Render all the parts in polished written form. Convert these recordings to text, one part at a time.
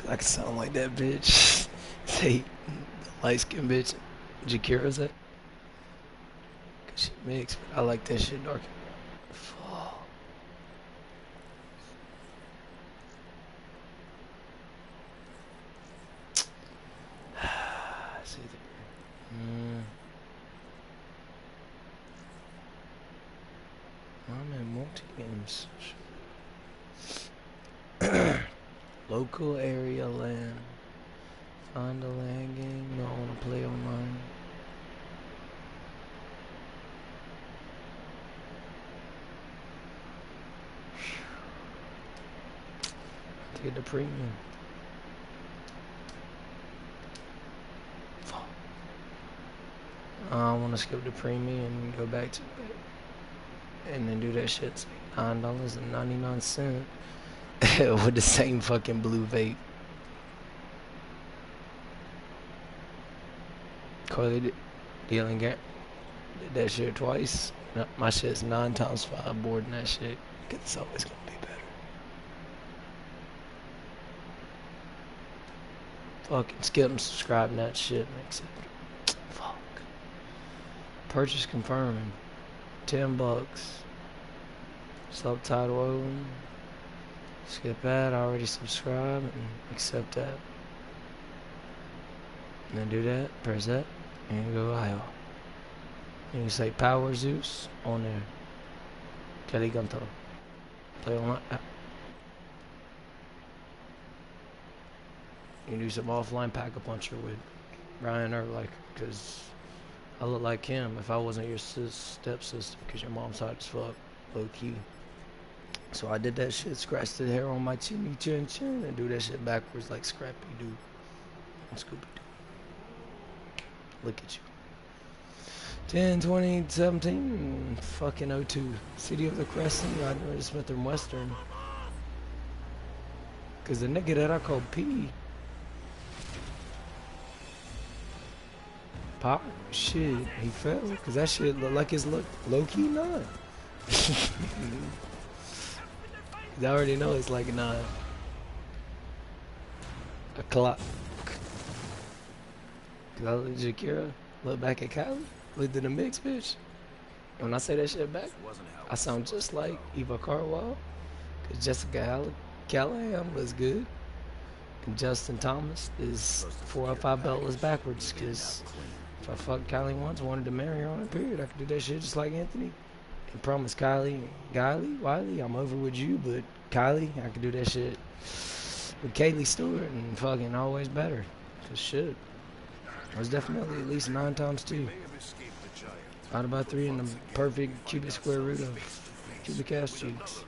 I can sound like that bitch. Say, the light skinned bitch, Jakira's that? Cause she mixed, but I like that shit dark. Fuck. See I'm in multi games. Local area land. Find a land game. No, I wanna play online. To get the premium. Fuck. I wanna skip the premium and go back to it. And then do that shit. It's like $9.99 with the same fucking blue vape. Carly dealing did that shit twice. No, my shit's 9 times 5 more than that shit. Cause it's always gonna be better. Fucking skip and subscribe and that shit makes it. Fuck. Purchase confirming. $10. Subtitle open. Skip that. I already subscribed and accept that. And then do that. Press that. And go IO. And you say Power Zeus on there. Kelly Gunter. Play online. You can do some offline pack-a-puncher with Ryan Erlich, because I look like him if I wasn't your stepsister, because your mom's hot as fuck, low-key. So I did that shit, scratched the hair on my chinny chin chin, and do that shit backwards like Scrappy-Doo and Scooby-Doo. Look at you. 10, 20, 17, fucking 02. City of the Crescent, I know Smith and Western. Because the nigga that I call P, Pop, shit, he fell. Because that shit look like it's low-key 9. I already know it's like 9 o'clock. Cause I look at Shakira, look back at Kylie, looked at the mix, bitch. And when I say that shit back, I sound just like Eva Carwell. Cause Jessica Callahan was good. And Justin Thomas is 4 or 5 beltless backwards. Cause if I fucked Kylie once, wanted to marry her on a period, I could do that shit just like Anthony. And promise Wiley, I'm over with you, but Kylie, I could do that shit with Kaylee Stewart and fucking always better. Cause shit. I was definitely at least 9 times 2. Out about 3 in the perfect cubic square root of cubic ass cheeks.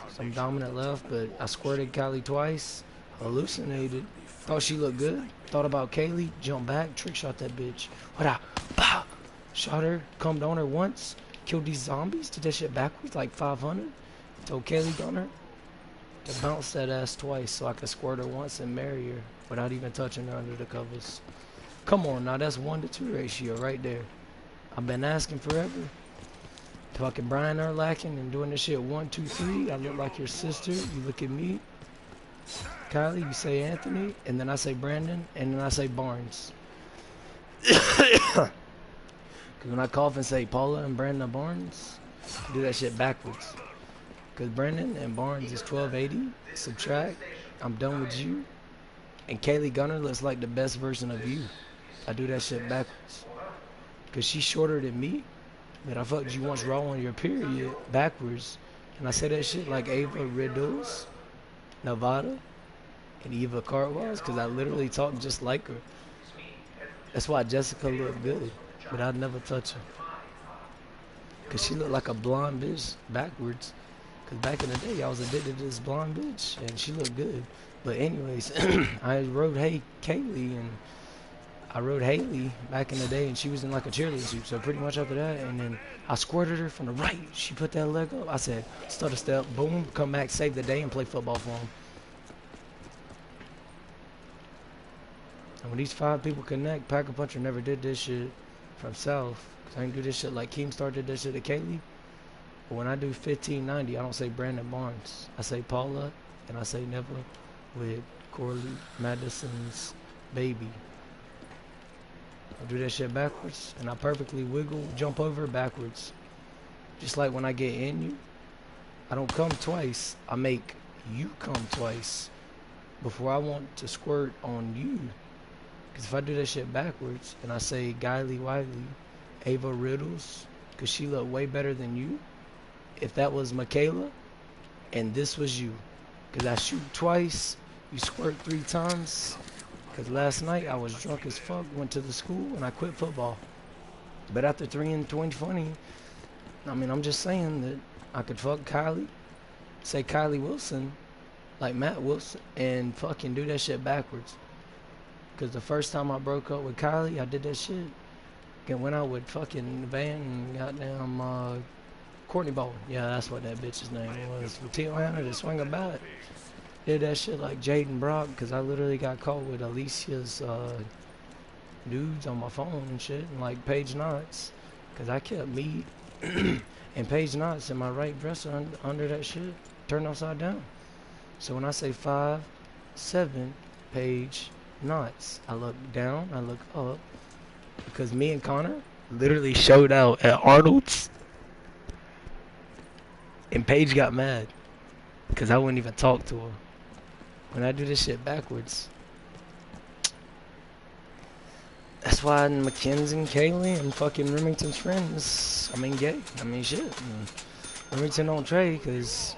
Some dominant left, but I squirted Kylie twice. Hallucinated. Thought she looked good. Thought about Kaylee. Jumped back. Trick shot that bitch. What up? Pow! Shot her. Combed on her once. Killed these zombies. Did that shit backwards like 500. Told Kaylee Gunner to bounce that ass twice so I could squirt her once and marry her without even touching her under the covers. Come on now, that's 1-to-2 ratio right there. I've been asking forever. Fucking Brian Urlachen and doing this shit 1, 2, 3. I look like your sister. You look at me. Kylie, you say Anthony, and then I say Brandon, and then I say Barnes. Cause when I cough and say Paula and Brandon Barnes, I do that shit backwards. Cause Brandon and Barnes is 1280. Subtract. I'm done with you. And Kaylee Gunner looks like the best version of you. I do that shit backwards. Cause she's shorter than me. But I fucked you once raw on your period backwards. And I say that shit like Ava Riddles, Nevada, and Eva Cartwells. Cause I literally talk just like her. That's why Jessica looked good. But I'd never touch her. Cause she looked like a blonde bitch backwards. Cause back in the day I was addicted to this blonde bitch. And she looked good. But anyways, I wrote Hey Kaylee and I wrote Haley back in the day and she was in like a cheerleading suit. So pretty much after that, and then I squirted her from the right. She put that leg up. I said, stutter step, boom, come back, save the day and play football for him. And when these 5 people connect, Pack-a-Puncher never did this shit from South. Cause I didn't do this shit like Keemstar did this shit to Kaylee. But when I do 1590, I don't say Brandon Barnes. I say Paula and I say Neville with Corley Madison's baby. I do that shit backwards, and I perfectly wiggle, jump over backwards. Just like when I get in you, I don't come twice, I make you come twice before I want to squirt on you. Because if I do that shit backwards, and I say Gylly Wiley, Ava Riddles, because she looked way better than you, if that was Michaela, and this was you, because I shoot twice, you squirt 3 times. Because last night I was drunk as fuck, went to the school, and I quit football. But after 3 and 2020, I mean, I'm just saying that I could fuck Kylie, say Kylie Wilson, like Matt Wilson, and fucking do that shit backwards. Because the first time I broke up with Kylie, I did that shit. And went out with fucking Van and goddamn Courtney Baldwin. Yeah, that's what that bitch's name was. With Tijuana to swing a bat. Did that shit like Jaden Brock, because I literally got caught with Alicia's nudes on my phone and shit, and like Paige Knots, because I kept me and Paige Knots in my right dresser under that shit, turned upside down. So when I say 5, 7, Paige Knots, I look down, I look up, because me and Connor literally showed out at Arnold's, and Paige got mad, because I wouldn't even talk to her. When I do this shit backwards, that's why Mackenzie and Kaylee and fucking Remington's friends, I mean gay, I mean shit. And Remington don't trade, because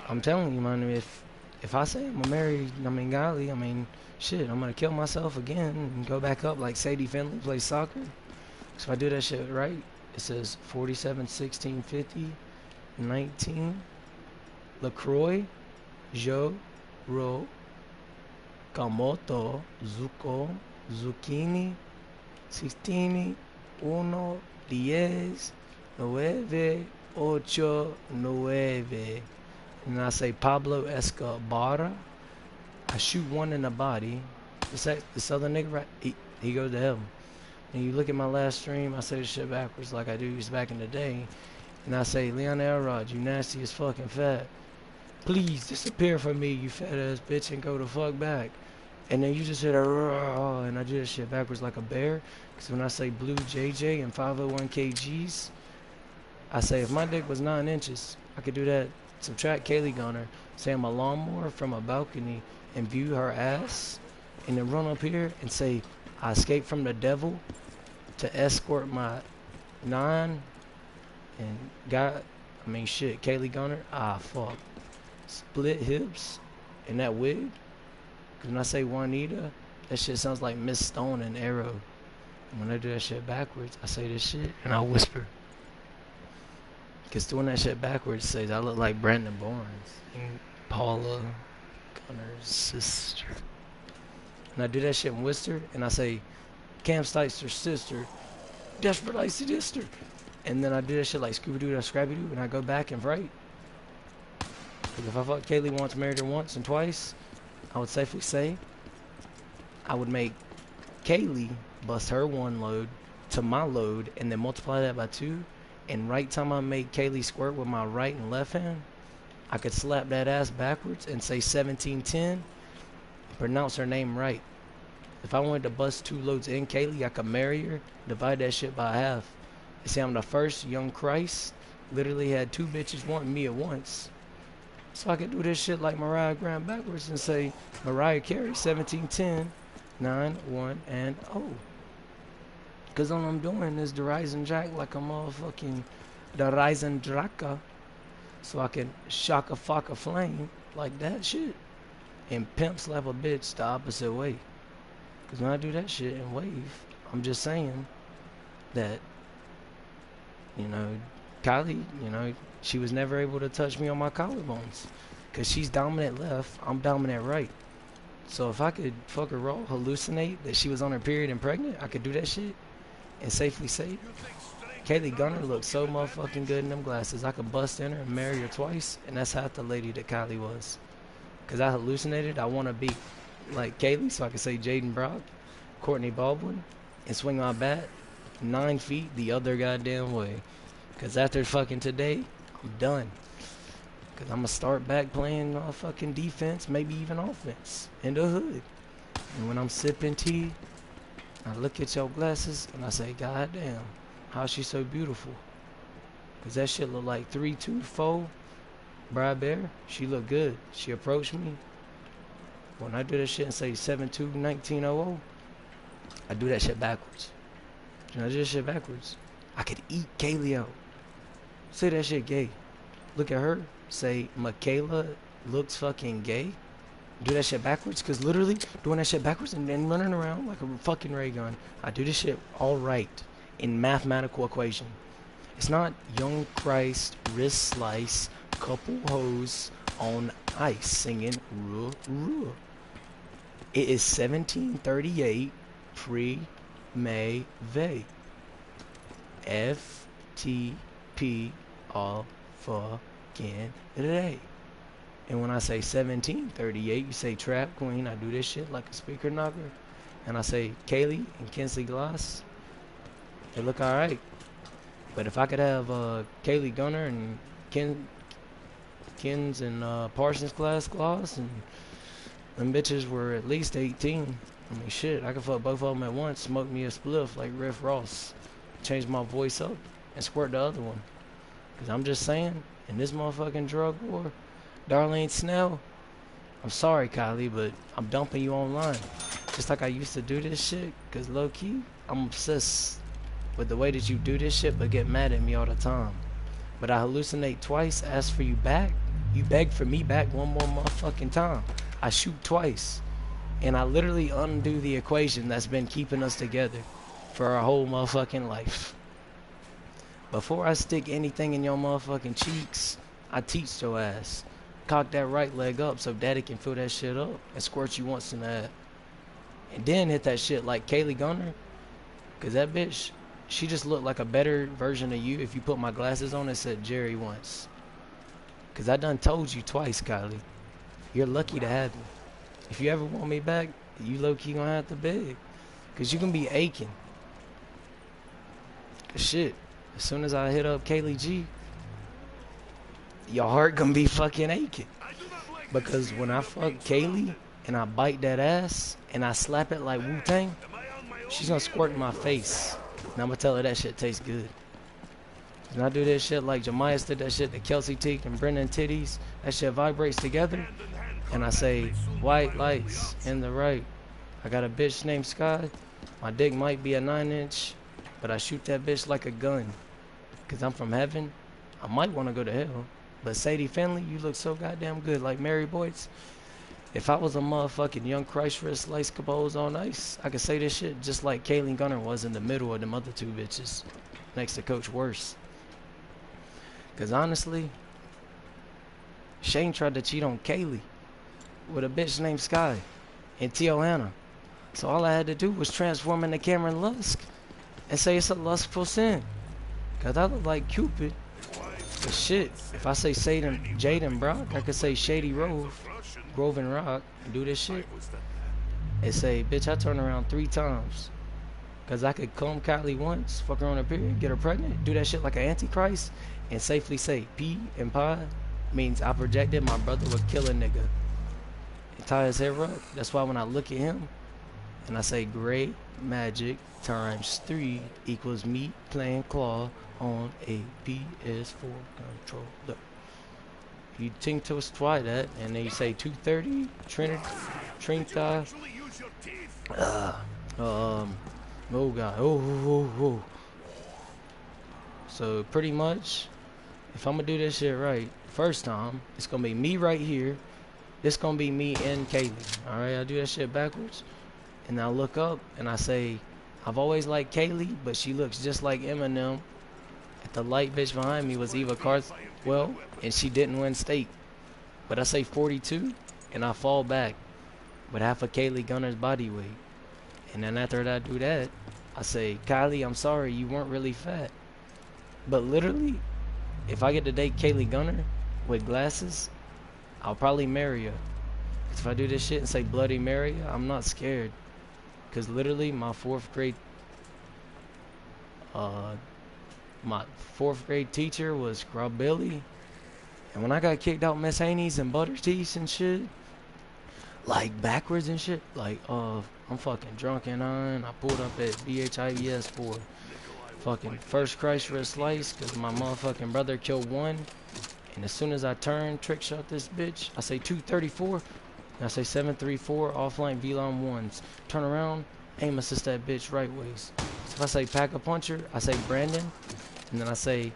I'm telling you, man, if I say I'm gonna marry, I mean Golly, I mean shit, I'm gonna kill myself again and go back up like Sadie Finley plays soccer. So if I do that shit right, it says 47, 16, 50, 19, LaCroix, Joe, Ro, Kamoto, Zuko, Zucchini, 16, 1, 10, 9, 8, 9. And I say Pablo Escobar. I shoot one in the body. This other nigga, right? He goes to heaven. And you look at my last stream, I say this shit backwards like I do used back in the day. And I say, Leon Elrod, you nasty as fucking fat. Please disappear from me, you fat ass bitch, and go the fuck back. And then you just hit a and I do this shit backwards like a bear. Because when I say blue JJ and 501 kgs, I say if my dick was 9 inches, I could do that. Subtract Kaylee Gunner, say I'm a lawnmower from a balcony and view her ass, and then run up here and say I escaped from the devil to escort my 9 and got, I mean shit, Kaylee Gunner, fuck. Split hips and that wig. Cause when I say Juanita, that shit sounds like Miss Stone and Arrow. And when I do that shit backwards, I say this shit and I whisper. Cause doing that shit backwards says I look like Brandon Barnes and Paula Gunner's sister. And I do that shit in Worcester and I say Cam Sticer's sister, Desperate Icy Dister. And then I do that shit like Scooby-Doo or Scrappy-Doo and I go back and write. Because if I fucked Kaylee once, married her once and twice, I would safely say I would make Kaylee bust her 1 load to my load and then multiply that by 2. And right time I make Kaylee squirt with my right and left hand, I could slap that ass backwards and say 1710 and pronounce her name right. If I wanted to bust 2 loads in Kaylee, I could marry her, divide that shit by half. You see, I'm the first young Christ, literally had 2 bitches wanting me at once. So I could do this shit like Mariah Graham backwards and say Mariah Carey 1710 9 1 and 0. Cause all I'm doing is the Rising Jack like a motherfucking the Rising Draka. So I can shock a fuck a flame like that shit. And pimp slap a bitch the opposite way. Cause when I do that shit and wave, I'm just saying that, you know, Kylie, you know, she was never able to touch me on my collarbones. Cause she's dominant left, I'm dominant right. So if I could fuck her raw, hallucinate that she was on her period and pregnant, I could do that shit and safely say, Kaylee Gunner looks so motherfucking good in them glasses. I could bust in her and marry her twice, and that's half the lady that Kylie was. Cause I hallucinated, I want to be like Kaylee, so I could say Jaden Brock, Courtney Baldwin, and swing my bat 9 feet the other goddamn way. Cause after fucking today, I'm done. Cause I'ma start back playing fucking defense, maybe even offense in the hood. And when I'm sipping tea, I look at your glasses and I say, God damn, how's she so beautiful? Cause that shit look like 324 Brad Bear. She look good. She approached me. When I do that shit and say 721900, I do that shit backwards. You know, I do that shit backwards. I could eat Kaylee out. Say that shit gay. Look at her. Say Michaela looks fucking gay. Do that shit backwards. Cause literally doing that shit backwards and then running around like a fucking ray gun. I do this shit all right in mathematical equation. It's not young Christ, wrist slice, couple hoes on ice singing ruh ruh. It is 1738 pre-May Vey. FTP all fucking day. And when I say 1738, you say trap queen. I do this shit like a speaker knocker. And I say Kaylee and Kinsley Gloss. They look alright. But if I could have Kaylee Gunner and Kins and Parsons class Gloss, and them bitches were at least 18. I mean, shit, I could fuck both of them at once, smoke me a spliff like Riff Ross, change my voice up, and squirt the other one. Cause I'm just saying, in this motherfucking drug war, Darlene Snell, I'm sorry, Kylie, but I'm dumping you online. Just like I used to do this shit, cause low-key, I'm obsessed with the way that you do this shit, but get mad at me all the time. But I hallucinate twice, ask for you back, you beg for me back one more motherfucking time. I shoot twice, and I literally undo the equation that's been keeping us together for our whole motherfucking life. Before I stick anything in your motherfucking cheeks, I teach your ass. Cock that right leg up so daddy can fill that shit up and squirt you once in the head. And then hit that shit like Kaylee Gunner, cause that bitch, she just looked like a better version of you if you put my glasses on and said Jerry once. Cause I done told you twice, Kylie. You're lucky to have me. If you ever want me back, you low-key gonna have to beg. Cause you can be aching. Cause shit, as soon as I hit up Kaylee G, your heart gonna be fucking aching. Because when I fuck Kaylee and I bite that ass and I slap it like Wu-Tang, she's gonna squirt in my face. And I'm gonna tell her that shit tastes good. And I do this shit like Jemias did that shit to Kelsey Teak and Brendan Titties. That shit vibrates together. And I say, white lights in the right. I got a bitch named Sky. My dick might be a 9-inch, but I shoot that bitch like a gun. Cause I'm from heaven. I might want to go to hell. But Sadie Finley, you look so goddamn good like Mary Boyce. If I was a motherfucking young Christ wrist slice Cabo's on ice, I could say this shit just like Kayleen Gunner was in the middle of them other two bitches. Next to Coach Worse. Cause honestly, Shane tried to cheat on Kaylee with a bitch named Sky and Tijuana. So all I had to do was transform into Cameron Lusk and say it's a lustful sin. Cause I look like Cupid. But shit, if I say Jaden Brock, I could say Shady Grove and Rock, and do this shit. And say, bitch, I turn around 3 times. Cause I could comb Kylie once, fuck her on her period, get her pregnant, do that shit like an antichrist, and safely say P and Pi means I projected my brother would kill a nigga. And tie his hair up. That's why when I look at him and I say gray magic times 3 equals me playing claw on a PS4 controller. You think to try that, and then you say 230, Trinita, oh god, oh. So pretty much, if I'm gonna do this shit right, first time, it's gonna be me right here. This gonna be me and Kaylee. Alright, I do that shit backwards. And I look up and I say, I've always liked Kaylee, but she looks just like Eminem. The light bitch behind me was Eva Carswell, and she didn't win state. But I say 42, and I fall back with half of Kaylee Gunner's body weight. And then after I do that, I say, Kylie, I'm sorry, you weren't really fat. But literally, if I get to date Kaylee Gunner with glasses, I'll probably marry her. Cause if I do this shit and say Bloody Mary, I'm not scared. Because literally, my 4th grade teacher was Grub Billy, And when I got kicked out Miss Haney's and Butter Teeth and shit, like backwards and shit, like I'm fucking drunk and I pulled up at BHIVS for fucking first Christ for a slice because my motherfucking brother killed one. And as soon as I turn, trick shot this bitch, I say 234, and I say 734, offline V-line ones. Turn around, aim assist that bitch right ways. So if I say pack a puncher, I say Brandon, and then I say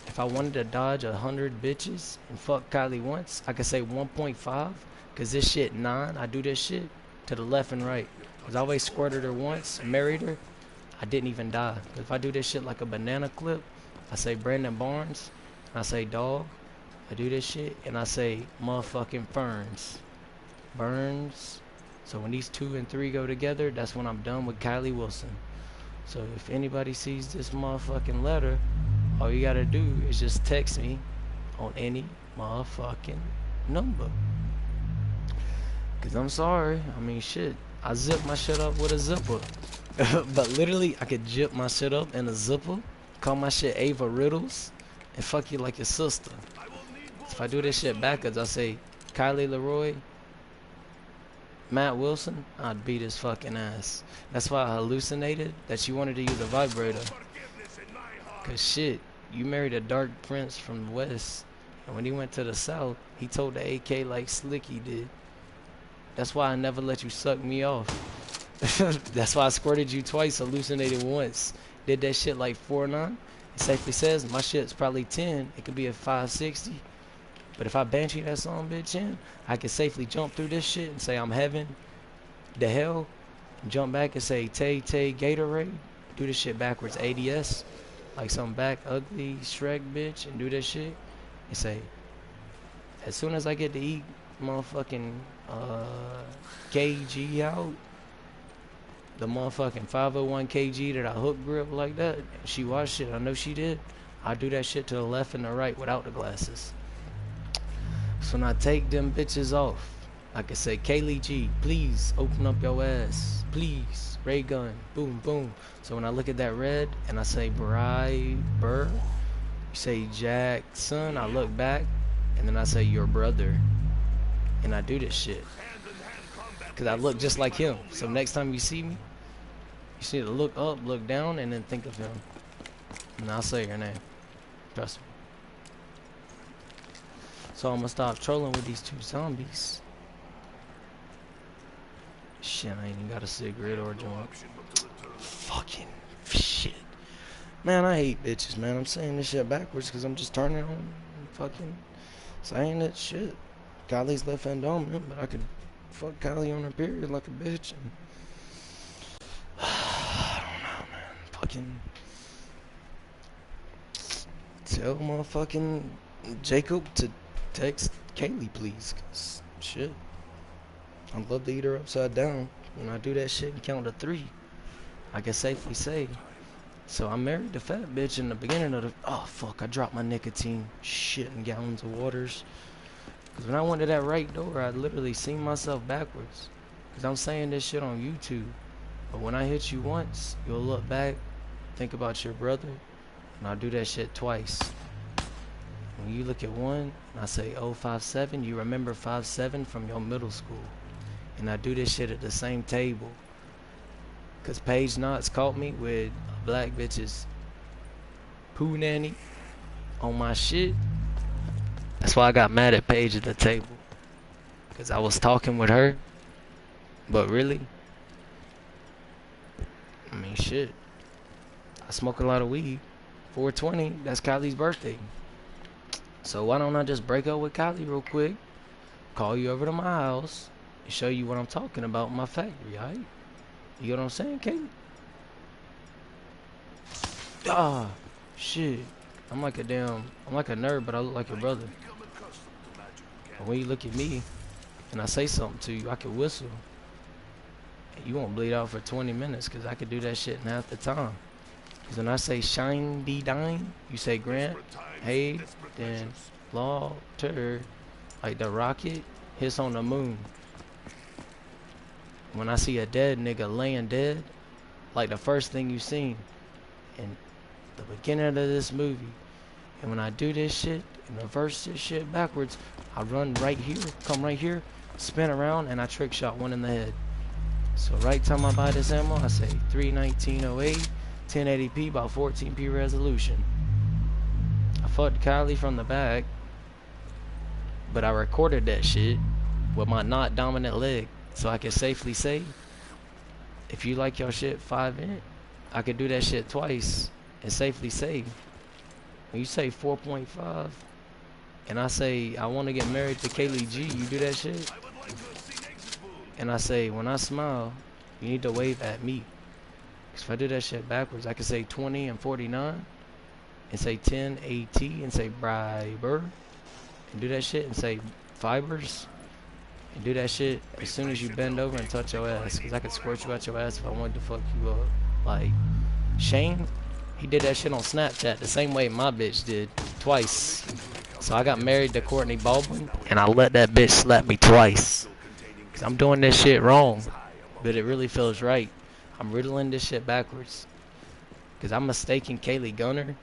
if I wanted to dodge 100 bitches and fuck Kylie once, I could say 1.5, cause this shit 9. I do this shit to the left and right. Cause I always squirted her once, married her, I didn't even die. Cause if I do this shit like a banana clip, I say Brandon Barnes, and I say dog. I do this shit and I say motherfucking ferns. Burns. So when these 2 and 3 go together, that's when I'm done with Kylie Wilson. So if anybody sees this motherfucking letter, all you gotta do is just text me on any motherfucking number. Cause I'm sorry. I mean shit. I zip my shit up with a zipper. But literally I could zip my shit up in a zipper, call my shit Ava Riddles, and fuck you like your sister. If I do this shit backwards, I say Kylie Leroy, Matt Wilson, I'd beat his fucking ass. That's why I hallucinated that you wanted to use a vibrator. Cause shit, you married a dark prince from the west, and when he went to the south, he told the AK like Slicky did. That's why I never let you suck me off. That's why I squirted you twice, hallucinated once. Did that shit like 4-9. It safely says my shit's probably 10. It could be a 560. But if I banshee that song bitch in, I can safely jump through this shit and say I'm heaven, the hell, and jump back and say Tay Tay Gatorade. Do this shit backwards, ADS, like some back ugly Shrek bitch, and do this shit and say, as soon as I get to eat motherfucking KG out, the motherfucking 501 kg that I hook grip like that, she watched it, I know she did, I do that shit to the left and the right without the glasses. So when I take them bitches off, I can say, Kaylee G, please open up your ass. Please. Ray gun. Boom, boom. So when I look at that red and I say Burr, you say Jackson, I look back and then I say your brother. And I do this shit. Because I look just like him. So next time you see me, you see to look up, look down, and then think of him. And I'll say your name. Trust me. So I'm gonna stop trolling with these 2 zombies. Shit, I ain't even got a cigarette or a joint. Fucking shit. Man, I hate bitches, man. I'm saying this shit backwards because I'm just turning on and fucking saying that shit. Kylie's left hand dominant, but I could fuck Kylie on her period like a bitch. And I don't know, man. Fucking tell motherfucking Jacob to text Kaylee, please, cause shit, I'd love to eat her upside down. When I do that shit and count to 3, I can safely say, so I married the fat bitch in the beginning of the, oh fuck, I dropped my nicotine shit in gallons of waters, cause when I went to that right door, I literally seen myself backwards, cause I'm saying this shit on YouTube, but when I hit you once, you'll look back, think about your brother, and I'll do that shit twice. When you look at 1 and I say 057, you remember 57 from your middle school. And I do this shit at the same table. Cause Paige Knots caught me with a black bitch's poo nanny on my shit. That's why I got mad at Paige at the table. Cause I was talking with her. But really, I mean shit, I smoke a lot of weed. 420, that's Kylie's birthday. So why don't I just break up with Kylie real quick, call you over to my house, and show you what I'm talking about in my factory, alright? You know what I'm saying, Kaylee? Ah, shit. I'm like a nerd, but I look like your brother. But when you look at me, and I say something to you, I can whistle. And you won't bleed out for 20 minutes, because I could do that shit in half the time. Because when I say shine D dine, you say Grant, hey, then Lauter, like the rocket hits on the moon. When I see a dead nigga laying dead, like the first thing you seen in the beginning of this movie, And when I do this shit and reverse this shit backwards, I run right here, come right here, spin around, and I trick shot one in the head. So right time I buy this ammo, I say 31908, 1080p, about 14p resolution. I fucked Kylie from the back, but I recorded that shit with my not dominant leg, so I can safely say, if you like your shit 5 in it, I could do that shit twice and safely say, when you say 4.5, and I say I want to get married to Kaylee G, you do that shit? And I say, when I smile, you need to wave at me. Because if I do that shit backwards, I can say 20 and 49, and say 10 AT, and say briber, and do that shit, and say fibers, and do that shit as soon as you bend over and touch your ass. Because I could squirt you out your ass if I wanted to fuck you up. Like, Shane, he did that shit on Snapchat the same way my bitch did, twice. So I got married to Courtney Baldwin, and I let that bitch slap me twice. Cause I'm doing this shit wrong, but it really feels right. I'm riddling this shit backwards. Cause I'm mistaking Kaylee Gunner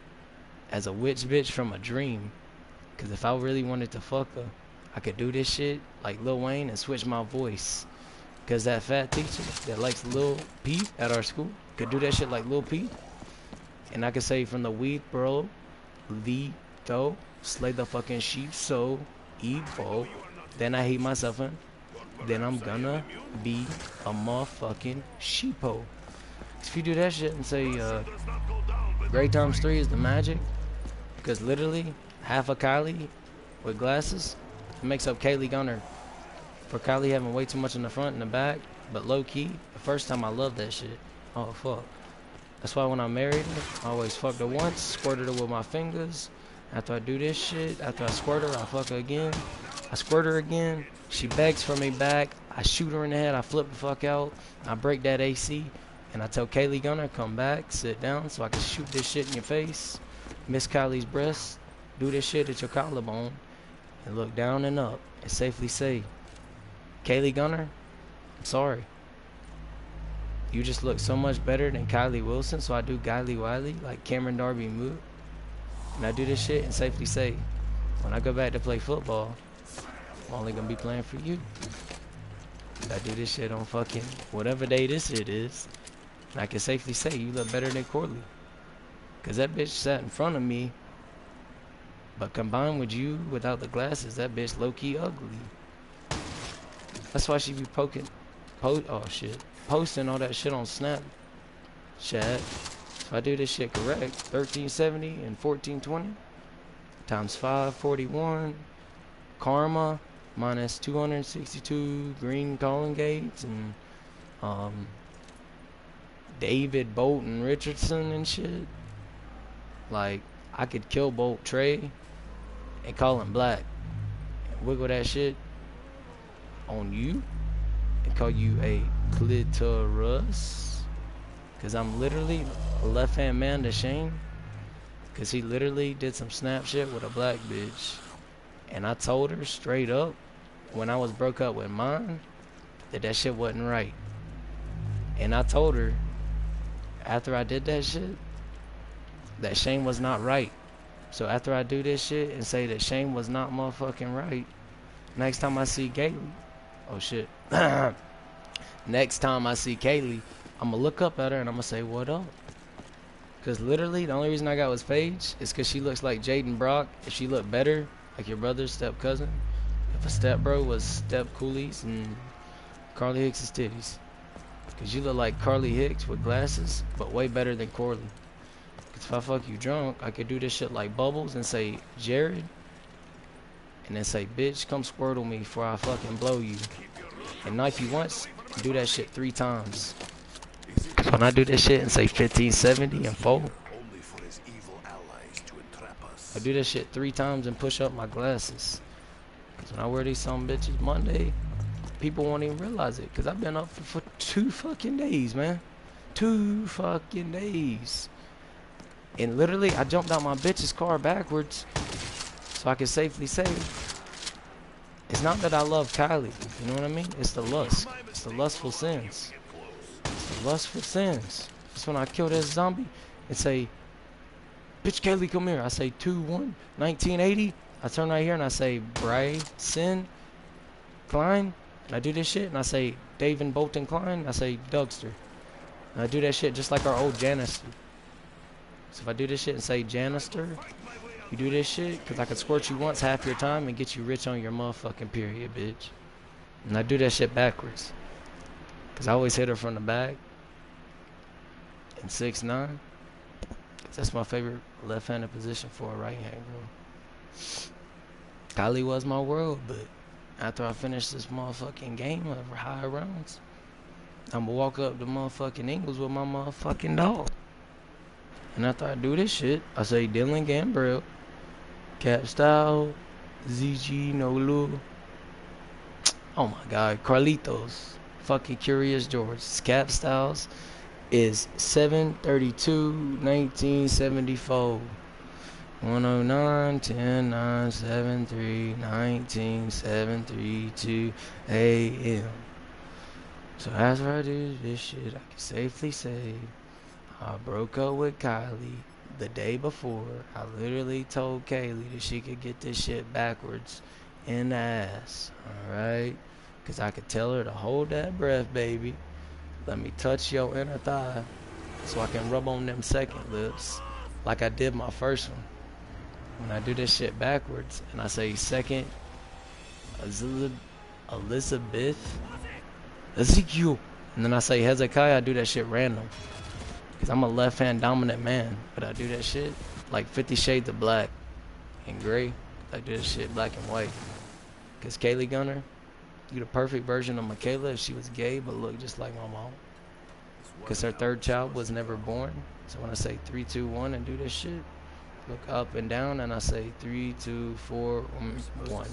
as a witch bitch from a dream. Cause if I really wanted to fuck her, I could do this shit like Lil Wayne and switch my voice. Cause that fat teacher that likes Lil Peep at our school could do that shit like Lil Peep. And I could say from the weed bro, Lito, slay the fucking sheep so evil. Then I hate myself in. Then I'm gonna be a motherfucking sheepo. If you do that shit and say Great times 3 is the magic, because literally half of Kylie with glasses makes up Kaylee Gunner. For Kylie having way too much in the front and the back, but low key, the first time I loved that shit. Oh fuck. That's why when I married her, I always fucked her once, squirted her with my fingers. After I do this shit, after I squirt her, I fuck her again. I squirt her again. She begs for me back. I shoot her in the head. I flip the fuck out. I break that AC. And I tell Kaylee Gunner, come back, sit down so I can shoot this shit in your face. Miss Kylie's breast. Do this shit at your collarbone. And look down and up. And safely say, Kaylee Gunner, I'm sorry. You just look so much better than Kylie Wilson. So I do Kylie Wiley like Cameron Darby Moot. And I do this shit and safely say, when I go back to play football, I'm only gonna be playing for you. I do this shit on fucking whatever day this shit is. And I can safely say you look better than Corley. Cause that bitch sat in front of me. But combined with you without the glasses, that bitch low-key ugly. That's why she be posting all that shit on Snapchat. If I do this shit correct, 1370 and 1420 times 541, karma minus 262 green calling gates and David Bolton Richardson and shit. Like, I could kill Bolt Trey and call him black and wiggle that shit on you and call you a clitoris. Cause I'm literally a left-hand man to Shane. Cause he literally did some snap shit with a black bitch. And I told her straight up when I was broke up with mine that shit wasn't right. And I told her after I did that shit that Shane was not right. So after I do this shit and say that Shane was not motherfucking right, next time I see Kaylee, oh shit. Next time I see Kaylee, I'm gonna look up at her and I'm gonna say, what up? Cause literally the only reason I got was Paige is cause she looks like Jaden Brock. If she looked better, like your brother's step cousin. If a step bro was Step Cooley's and Carly Hicks's titties. Cause you look like Carly Hicks with glasses, but way better than Corley. Cause if I fuck you drunk, I could do this shit like Bubbles and say Jared. And then say, bitch, come squirtle me before I fucking blow you. And knife you once, do that shit 3 times. So when I do this shit and say 1570 and 4, I do this shit 3 times and push up my glasses. Cause when I wear these some bitches Monday, people won't even realize it. Cause I've been up for 2 fucking days, man. 2 fucking days. And literally, I jumped out my bitch's car backwards so I can safely say, it's not that I love Kylie, you know what I mean? It's the lust. It's the lustful sins. It's the lustful sins. It's when I kill this zombie and say, bitch, Kaylee, come here. I say 2-1, 1980. I turn right here and I say Bryson Klein. And I do this shit and I say David Bolton Klein. I say Dougster. And I do that shit just like our old Janister. So if I do this shit and say Janister, you do this shit because I can squirt you once half your time and get you rich on your motherfucking period, bitch. And I do that shit backwards. Because I always hit her from the back. And 6'9". That's my favorite left-handed position for a right-hand girl. Kylie was my world, but after I finish this motherfucking game of high rounds, I'ma walk up to motherfucking Ingles with my motherfucking dog. And after I do this shit, I say Dylan Gambrell, Cap Style, ZG Nolu. Oh my God, Carlitos, fucking Curious George. Cap Styles is 7/32/1974. 109/10/9/73/1972 a.m. So after I do this shit, I can safely say I broke up with Kylie the day before. I literally told Kaylee that she could get this shit backwards in the ass. Alright? Because I could tell her to hold that breath, baby. Let me touch your inner thigh so I can rub on them second lips like I did my first one. When I do this shit backwards and I say second Elizabeth Ezekiel, and then I say Hezekiah, I do that shit random because I'm a left-hand dominant man, but I do that shit like 50 Shades of Black and Gray. I do that shit black and white because Kaylee Gunner, you the perfect version of Michaela if she was gay but looked just like my mom, because her third child was never born. So when I say 3, 2, 1 and do this shit, look up and down and I say 3, 2, 4, 1.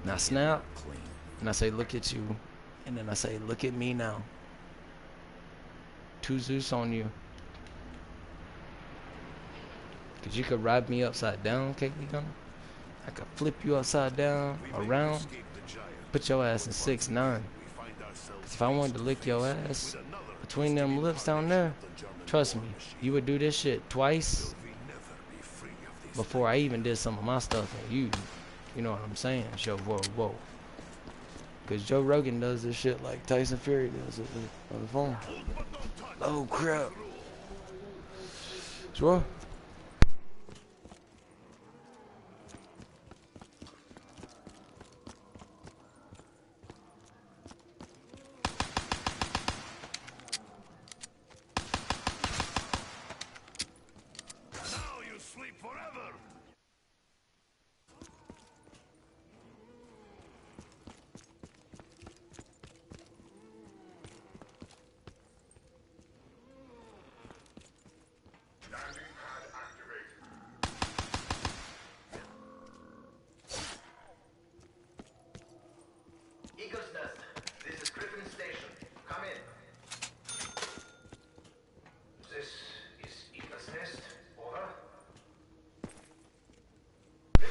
And I snap and I say look at you, and then I say look at me now. 2 Zeus on you. Cause you could ride me upside down, Kaylee Gunner. I could flip you upside down, around, put your ass in 6'9". Cause if I wanted to lick your ass between them lips down there, trust me, you would do this shit twice before I even did some of my stuff on you. You know what I'm saying? Show whoa. Cause Joe Rogan does this shit like Tyson Fury does it on the phone. Oh crap. Sure.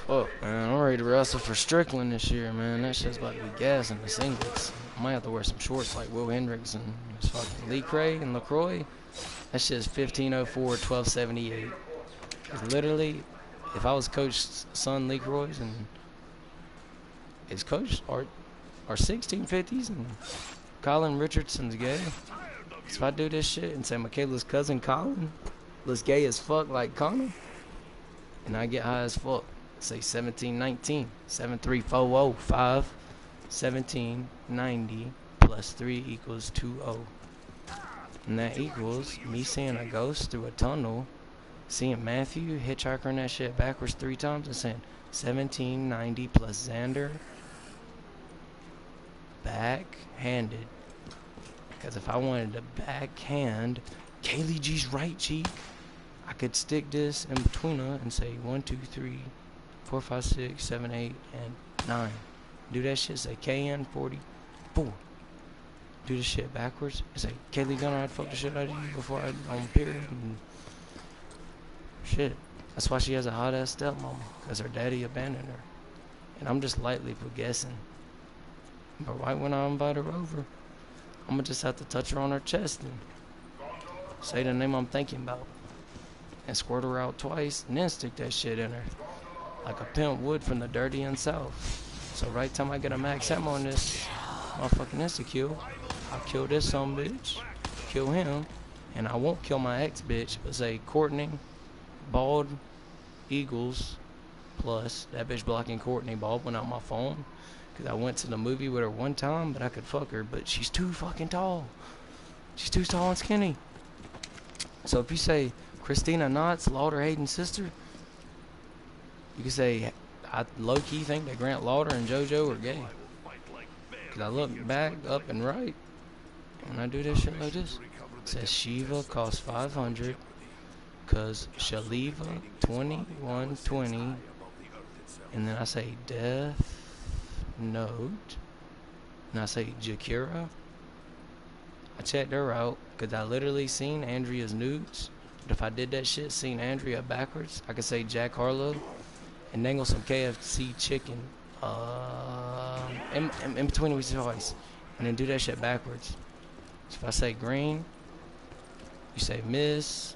Fuck, man, I'm ready to wrestle for Strickland this year, man. That shit's about to be gas in the singlets. I might have to wear some shorts like Will Hendricks and fucking Lee Cray and LaCroix. That shit's 1504, 1278. Cause literally, if I was Coach's son LaCroix's and his coach are 1650s and Colin Richardson's gay. So if I do this shit and say Michaela's cousin Colin looks gay as fuck like Connor, and I get high as fuck, say 1719, 73405, 1790 plus 3 equals 20. And that equals me seeing a ghost through a tunnel, seeing Matthew hitchhiking that shit backwards 3 times and saying 1790 plus Xander backhanded. Because if I wanted to backhand Kaylee G's right cheek, I could stick this in between her and say 1, 2, 3, 4, 5, 6, 7, 8, and 9. Do that shit, say KN 44. Do the shit backwards. Say Kaylee Gunner, I'd fuck the shit out of you before I on period. And shit. That's why she has a hot ass stepmama, because her daddy abandoned her. And I'm just lightly guessing. But right when I invite her over, I'm gonna just have to touch her on her chest and say the name I'm thinking about. and squirt her out twice, and then stick that shit in her. Like a pimp would from the dirty and south. So right time I get a max ammo on this motherfucking insta-kill, I'll kill this son bitch, kill him, and I won't kill my ex-bitch, but say Courtney, bald, Eagles, plus that bitch blocking Courtney Bald went out my phone. Cause I went to the movie with her one time, but I could fuck her, but she's too fucking tall. She's too tall and skinny. So if you say Christina Knotts, Lauder Hayden's sister, you can say I low-key think that Grant Lauder and JoJo are gay. Cause I look back, up and right, when I do this shit like this, it says Shiva costs 500, cause Shaliva 2120, and then I say Death Note, and I say Jakira. I checked her out because I literally seen Andrea's nudes. But if I did that shit, seen Andrea backwards, I could say Jack Harlow and dangle some KFC chicken in between each choice, and then do that shit backwards. So if I say green, you say Miss.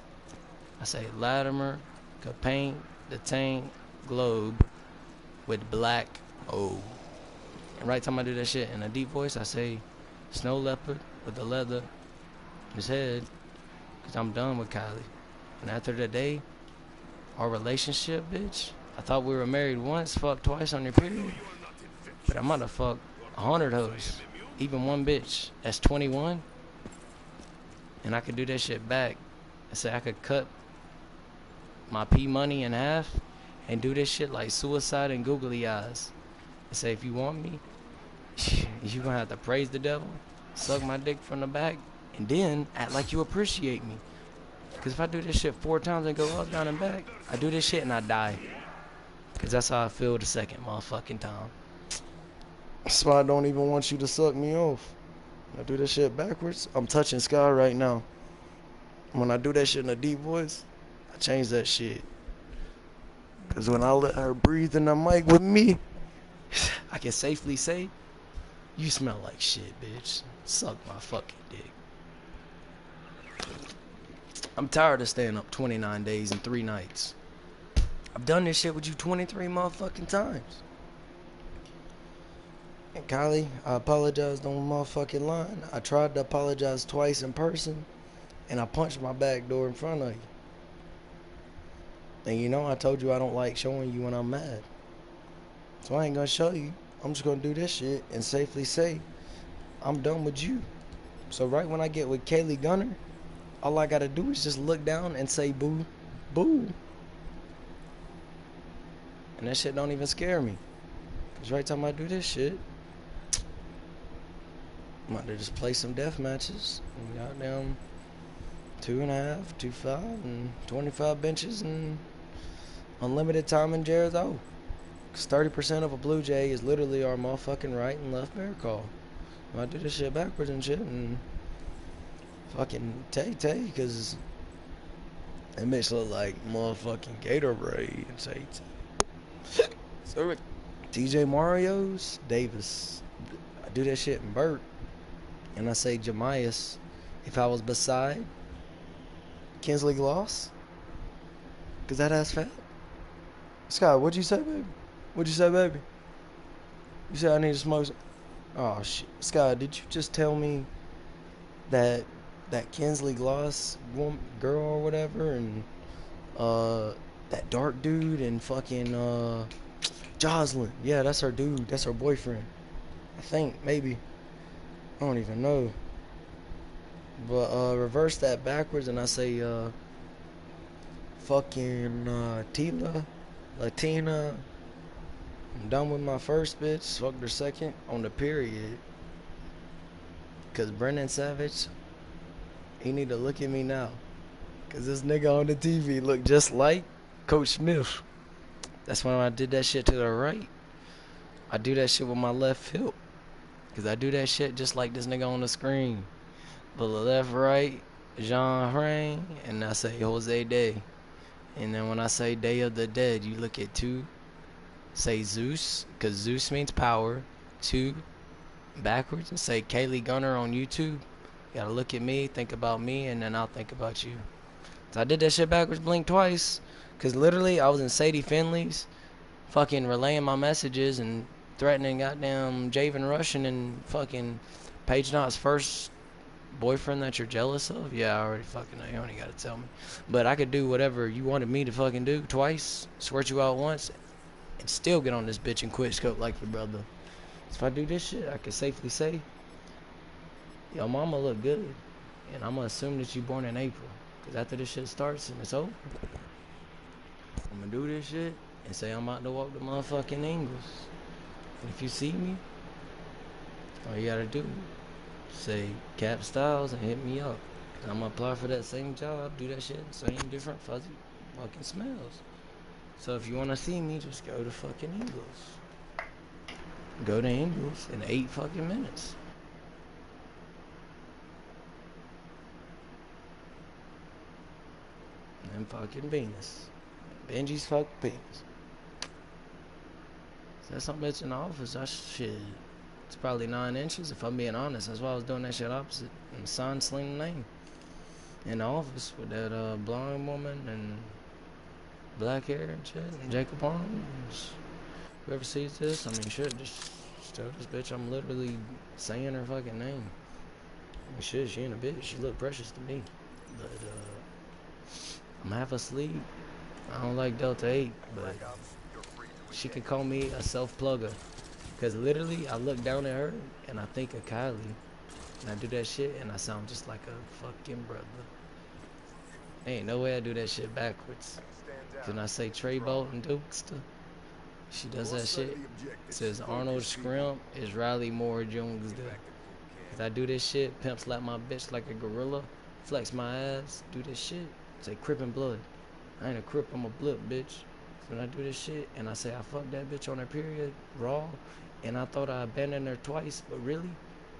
I say Latimer could paint the tank globe with black O. And right time I do that shit in a deep voice, I say Snow Leopard with the leather in his head, because I'm done with Kylie. And after the day, our relationship, bitch, I thought we were married once, fucked twice on your period, but I'm gonna fuck 100 hoes, even one bitch that's 21, and I could do that shit back. I say I could cut my P money in half and do this shit like suicide and googly eyes. I say if you want me, you gonna have to praise the devil, suck my dick from the back, and then act like you appreciate me. Cause if I do this shit 4 times and go up, down, and back, I do this shit and I die. Cause that's how I feel the second motherfucking time. That's why I don't even want you to suck me off. When I do this shit backwards, I'm touching Sky right now. When I do that shit in a deep voice, I change that shit. Cause when I let her breathe in the mic with me, I can safely say, you smell like shit, bitch. Suck my fucking dick. I'm tired of staying up 29 days and 3 nights. I've done this shit with you 23 motherfucking times. And Kylie, I apologized on the motherfucking line. I tried to apologize twice in person, and I punched my back door in front of you. And you know, I told you I don't like showing you when I'm mad. So I ain't gonna show you. I'm just gonna do this shit and safely say, I'm done with you. So right when I get with Kaylee Gunner, all I gotta do is just look down and say boo, boo. And that shit don't even scare me. Cause right time I do this shit, I'm about to just play some death matches. And goddamn 2.5, 2.5, and 25 benches and unlimited time in Jared's O. Cause 30% of a Blue Jay is literally our motherfucking right and left bear call. I do this shit backwards and shit and fucking tay, cause that bitch look like motherfucking Gatorade and say so TJ Mario's Davis. I do that shit in Burt, and I say Jamias if I was beside Kinsley Gloss, cause that ass fat. Scott, what'd you say, baby? What'd you say, baby? You said I need to smoke some. Oh shit, Scott, did you just tell me that Kinsley Gloss girl or whatever, and that dark dude and fucking Jocelyn, yeah, that's her dude, that's her boyfriend, I think, maybe, I don't even know, but reverse that backwards and I say fucking Tila, Latina, I'm done with my first bitch, fucked her second on the period, cause Brendan Savage, he need to look at me now, cause this nigga on the TV look just like Coach Smith. That's when I did that shit to the right. I do that shit with my left hip, cause I do that shit just like this nigga on the screen. But the left, right, Jean Hrain, and I say Jose Day. And then when I say Day of the Dead, you look at 2, say Zeus, cause Zeus means power. 2, backwards, and say Kaylee Gunner on YouTube. You gotta look at me, think about me, and then I'll think about you. So I did that shit backwards, blinked twice. Cause literally I was in Sadie Finley's, fucking relaying my messages and threatening goddamn Javen Russian and fucking Paige Knott's first boyfriend that you're jealous of. Yeah, I already fucking know. You only gotta tell me. But I could do whatever you wanted me to fucking do twice, swear you out once, and still get on this bitch and quit scope like your brother. So if I do this shit, I can safely say, yo, mama look good. And I'm gonna assume that you born in April. Cause after this shit starts and it's over, I'm gonna do this shit and say I'm about to walk the motherfucking Ingles. And if you see me, all you gotta do, say Cap Styles and hit me up. Cause I'm gonna apply for that same job, do that shit, same different fuzzy fucking smells. So if you wanna see me, just go to fucking Ingles. Go to Ingles in 8 fucking minutes. And fucking Venus. Benji's fucking penis. So that's some bitch in the office. That shit. It's probably 9 inches if I'm being honest. That's why I was doing that shit opposite. And sign sling name. In the office with that blonde woman and black hair and shit. And Jacob Arms. Whoever sees this, I mean shit, just tell this bitch I'm literally saying her fucking name. I mean, shit, she ain't a bitch. She look precious to me. But I'm half asleep. I don't like Delta 8, but she can call me a self-plugger. Because literally, I look down at her, and I think of Kylie. And I do that shit, and I sound just like a fucking brother. Ain't no way I do that shit backwards. When I say Trey Bolton Dukester, she does that shit. It says Arnold Scrimp is Riley Moore Jones. Cause I do this shit, pimp slap my bitch like a gorilla, flex my ass, do this shit. Say Crip and Blood. I ain't a Crip, I'm a blip, bitch. When I do this shit and I say I fucked that bitch on her period, raw, and I thought I abandoned her twice, but really,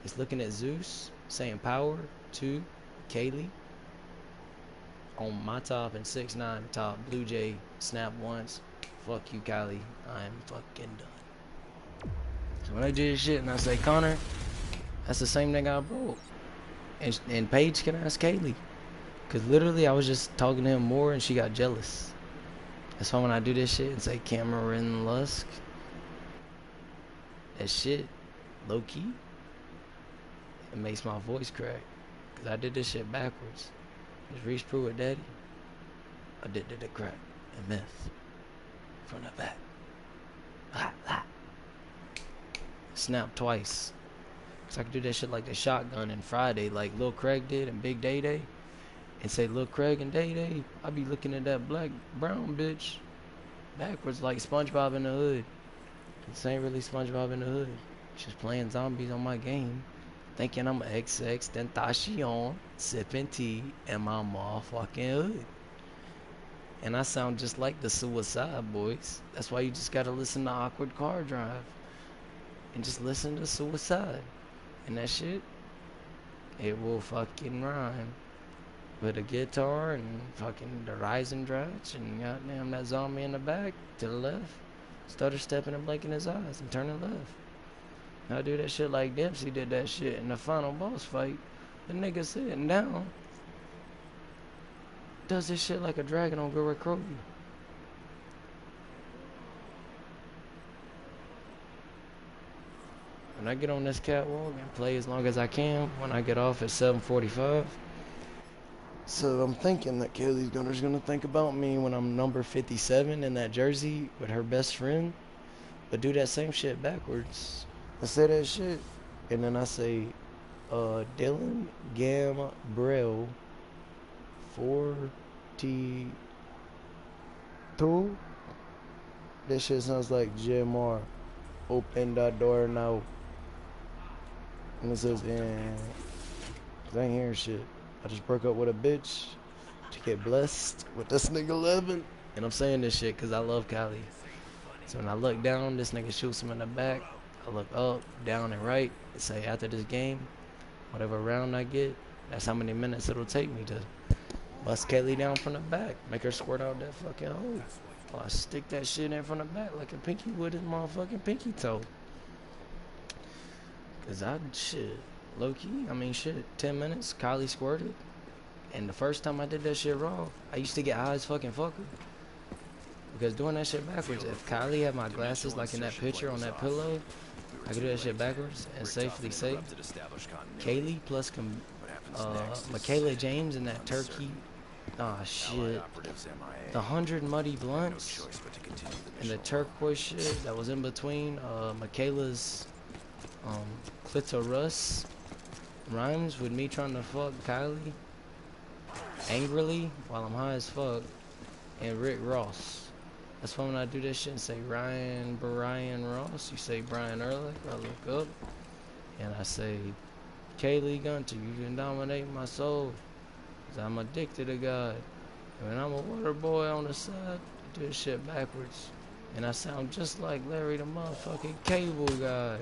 it's looking at Zeus, saying power to Kaylee on my top and 6ix9ine top, Blue Jay, snap once, fuck you Kylie, I am fucking done. So when I do this shit and I say Connor, that's the same thing I broke. And Paige can ask Kaylee. Cause literally I was just talking to him more and she got jealous. That's why when I do this shit and say Cameron Lusk, that shit, low key, it makes my voice crack. Cause I did this shit backwards. Just Reese Pruitt daddy. I did the crack and meth. From the back. Snap twice. Cause I could do that shit like the shotgun in Friday, like Lil Craig did and Big Day Day. And say Lil Craig and Day Day, I be looking at that black brown bitch backwards like SpongeBob in the hood. This ain't really SpongeBob in the hood. Just playing zombies on my game. Thinking I'm XX Tentacion, sipping tea in my motherfucking hood. And I sound just like the Suicide Boys. That's why you just gotta listen to Awkward Car Drive. And just listen to Suicide. And that shit, it will fucking rhyme. With a guitar and fucking the rising dratch and goddamn that zombie in the back to the left. Stutter stepping and blinking his eyes and turning left. I do that shit like Dempsey did that shit in the final boss fight. The nigga sitting down does this shit like a dragon on Guru Krogi. When I get on this catwalk and play as long as I can, when I get off at 7:45. So I'm thinking that Kaylee's gonna think about me when I'm number 57 in that jersey with her best friend. But do that same shit backwards. I say that shit, and then I say, Dylan Gambrell 42. This shit sounds like Jamar. Open that door now. And it says, I ain't hearing shit. I just broke up with a bitch to get blessed with this nigga 11. And I'm saying this shit because I love Kylie. So when I look down, this nigga shoots him in the back. I look up, down, and right. And say after this game, whatever round I get, that's how many minutes it'll take me to bust Kaylee down from the back. Make her squirt out that fucking hole. Or I stick that shit in from the back like a pinky with his motherfucking pinky toe. Cause shit, low key, I mean shit, 10 minutes, Kylie squirted. And the first time I did that shit raw, I used to get high as fucking fucker. Because doing that shit backwards, if Kylie had my glasses like in that picture on that pillow, I could do that shit backwards and safely say Kaylee plus Michaela James and that turkey. Ah shit. The 100 muddy blunts and the turquoise shit that was in between Michaela's clitoris rhymes with me trying to fuck Kylie angrily while I'm high as fuck, and Rick Ross. That's why when I do this shit and say Brian Ross, you say Brian Ehrlich, I look up and I say Kaylee Gunter, you can dominate my soul, 'cause I'm addicted to God. And when I'm a water boy on the side, I do this shit backwards. And I sound just like Larry the motherfucking Cable Guy.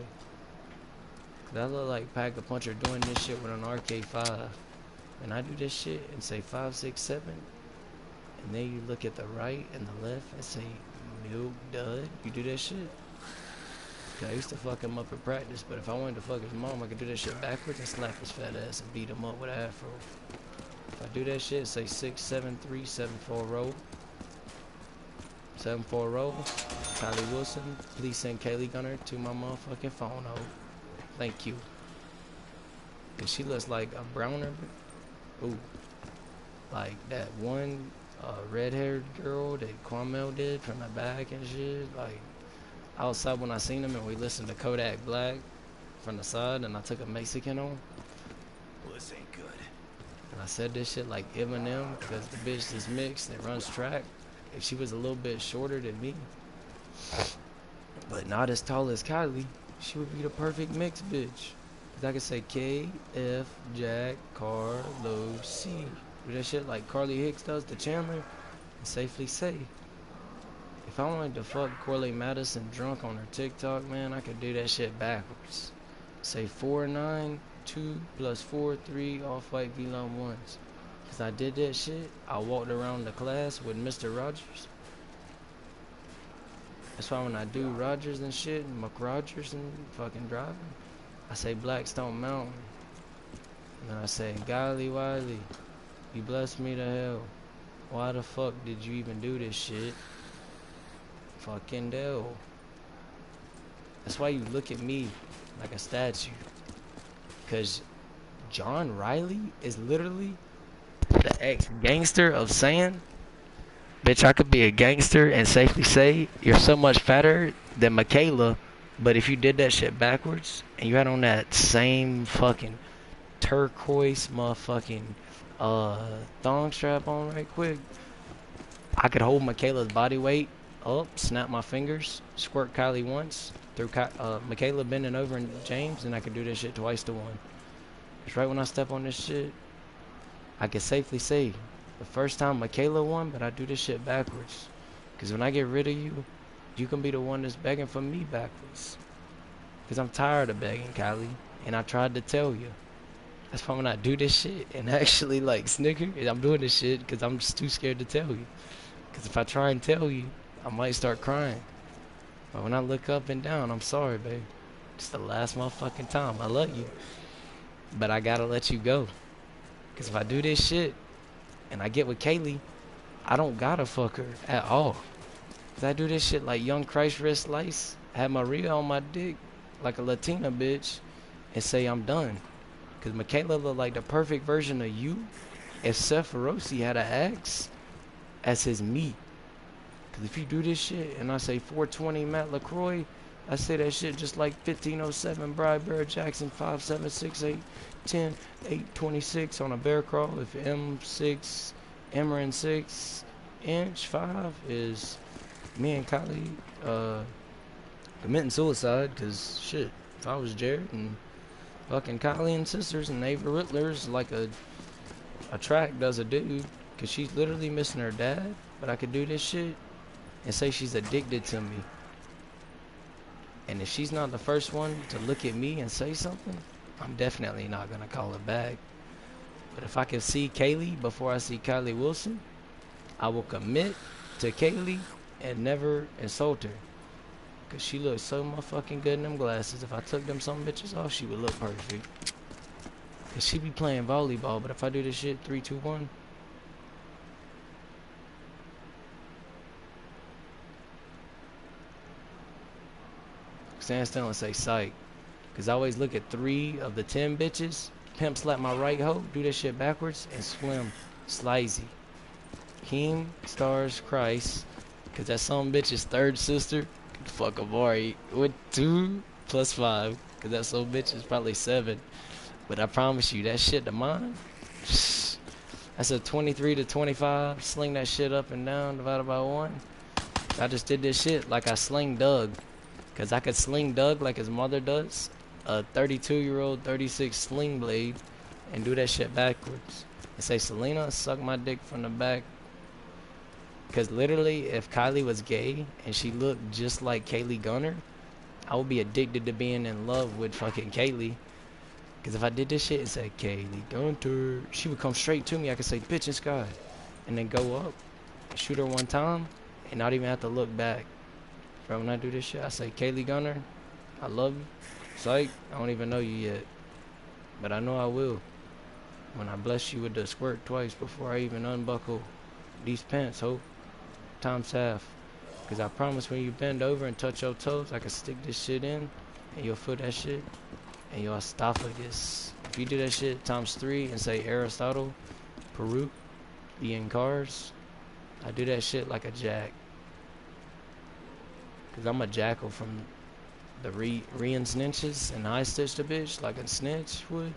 'Cause I look like Pack-a-Puncher doing this shit with an RK5. And I do this shit and say 5, 6, 7. And then you look at the right and the left and say milk dud. You do that shit. I used to fuck him up in practice, but if I wanted to fuck his mom, I could do that shit backwards and slap his fat ass and beat him up with an afro. If I do that shit, say 6, 7, 3, 7, 4 roll. 7, 4 roll. Kylie Wilson, please send Kaylee Gunner to my motherfucking phone. Oh, thank you. Cause she looks like a browner. Ooh, like that one red-haired girl that Kwame did from the back and shit. Like outside when I seen him and we listened to Kodak Black from the side, and I took a Mexican on. Well, this ain't good. And I said this shit like Eminem because the bitch is mixed and runs track. If she was a little bit shorter than me, but not as tall as Kylie, she would be the perfect mix bitch. Cause I could say K, F, Jack, Carlo, C. Do that shit like Carly Hicks does to Chandler, and safely say, if I wanted to fuck Corley Madison drunk on her TikTok, man, I could do that shit backwards. Say 4, 9, 2 plus 4, 3 off-white V-Lum ones. Cause I did that shit. I walked around the class with Mr. Rogers. That's why when I do Rogers and shit, and McRogers and fucking driving, I say Blackstone Mountain. And then I say, Golly Wiley, you blessed me to hell. Why the fuck did you even do this shit? Fucking hell. That's why you look at me like a statue. Cause John Riley is literally the ex-gangster of saying, bitch, I could be a gangster and safely say you're so much fatter than Michaela, but if you did that shit backwards and you had on that same fucking turquoise motherfucking thong strap on right quick, I could hold Michaela's body weight up, snap my fingers, squirt Kylie once through Michaela bending over and James, and I could do this shit twice to one. Cause right when I step on this shit, I can safely say the first time Michaela won, but I do this shit backwards. Cause when I get rid of you, you can be the one that's begging for me backwards. Cause I'm tired of begging, Kylie, and I tried to tell you. That's why when I do this shit and actually like snicker, I'm doing this shit because I'm just too scared to tell you. Cause if I try and tell you, I might start crying. But when I look up and down, I'm sorry, babe. It's the last motherfucking time. I love you, but I gotta let you go. Cause if I do this shit and I get with Kaylee, I don't gotta fuck her at all. Cause I do this shit like young Christ wrist slice, have Maria on my dick like a Latina bitch, and say I'm done. Cause Michaela look like the perfect version of you if Seth Feroci had an axe as his meat. Cause if you do this shit and I say 420 Matt LaCroix, I say that shit just like 1507 Bri Bear Jackson 5768 10 826 on a bear crawl. If M6 Emran 6 inch 5 is me and Kylie committing suicide. Cause shit, if I was Jared and fucking Kylie and sisters and Ava Rittler's like a track does a dude, cause she's literally missing her dad. But I could do this shit and say she's addicted to me. And if she's not the first one to look at me and say something, I'm definitely not gonna call it back. But if I can see Kaylee before I see Kylie Wilson, I will commit to Kaylee and never insult her. Cause she looks so motherfucking good in them glasses. If I took them some bitches off, she would look perfect. Cause she be playing volleyball, but if I do this shit 3, 2, 1. Stand still and say psych. Cause I always look at 3 of the 10 bitches. Pimp slap my right hoe, do that shit backwards, and swim. Slizy. King, stars, Christ. Cause that some bitch's third sister. Fuck Amari. With 2 plus 5. Cause that some bitch is probably 7. But I promise you, that shit to mine. That's a 23 to 25. Sling that shit up and down, divided by 1. I just did this shit like I sling Doug. Cause I could sling Doug like his mother does. A 32-year-old 36 sling blade. And do that shit backwards. And say, Selena, suck my dick from the back. Cause literally, if Kylie was gay and she looked just like Kaylee Gunner, I would be addicted to being in love with fucking Kaylee. Cause if I did this shit and said Kaylee Gunter, she would come straight to me. I could say bitch in sky, and then go up, shoot her one time, and not even have to look back. Bro, when I do this shit, I say Kaylee Gunner, I love you. Psych, I don't even know you yet, but I know I will. When I bless you with the squirt twice before I even unbuckle these pants, hope. Times half. Cause I promise when you bend over and touch your toes, I can stick this shit in, and you'll feel that shit. And your esophagus. If you do that shit times 3 and say Aristotle, Peru, be in cars, I do that shit like a jack. Cause I'm a jackal from the re-snitches and I stitched a bitch like a snitch would.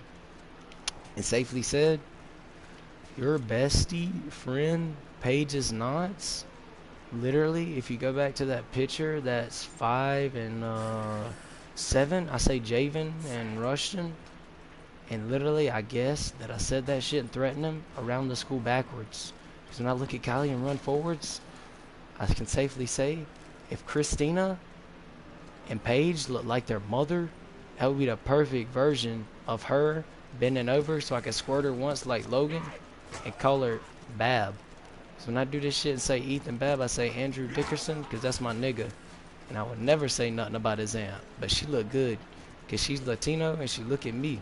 And safely said, your bestie, friend, Paige's Knots. Literally, if you go back to that picture, that's 5 and 7, I say Javen and Rushton. And literally, I guess that I said that shit and threatened him around the school backwards. Because when I look at Kylie and run forwards, I can safely say, if Christina and Paige look like their mother, that would be the perfect version of her bending over so I can squirt her once like Logan and call her Bab. So when I do this shit and say Ethan Bab, I say Andrew Dickerson because that's my nigga. And I would never say nothing about his aunt. But she look good because she's Latino and she look at me.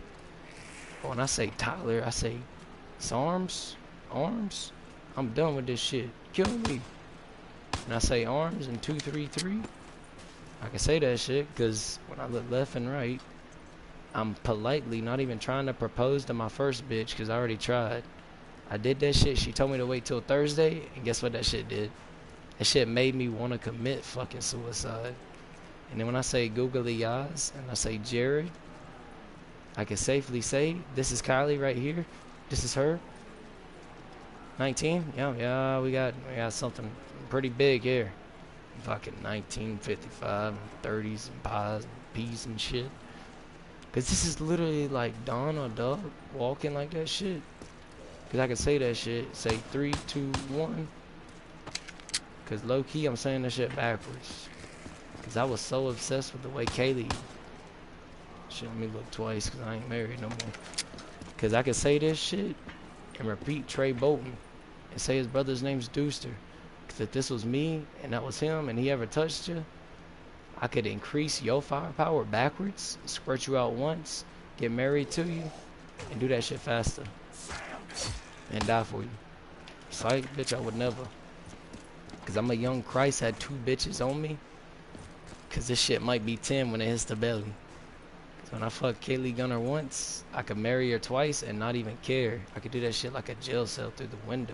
But when I say Tyler, I say arms. I'm done with this shit. Kill me. And I say arms and 233. I can say that shit because when I look left and right, I'm politely not even trying to propose to my first bitch because I already tried. I did that shit. She told me to wait till Thursday, and guess what that shit did? That shit made me want to commit fucking suicide. And then when I say googly eyes and I say Jared, I can safely say this is Kylie right here. This is her. 19? Yeah, we got something pretty big here. Fucking 1955, 30s and pies and peas and shit. Cause this is literally like Dawn or Doug walking like that shit. Cause I can say that shit. Say 3, 2, 1. Cause low key I'm saying that shit backwards. Cause I was so obsessed with the way Kaylee. Shit, let me look twice cause I ain't married no more. Cause I could say this shit and repeat Trey Bolton and say his brother's name's Deuster. Cause if this was me and that was him and he ever touched you, I could increase your firepower backwards, squirt you out once, get married to you, and do that shit faster. And die for you. Psych, bitch, I would never. Cause I'm a young Christ, had 2 bitches on me. Cause this shit might be 10 when it hits the belly. Cause when I fuck Kaylee Gunner once, I could marry her twice and not even care. I could do that shit like a jail cell through the window.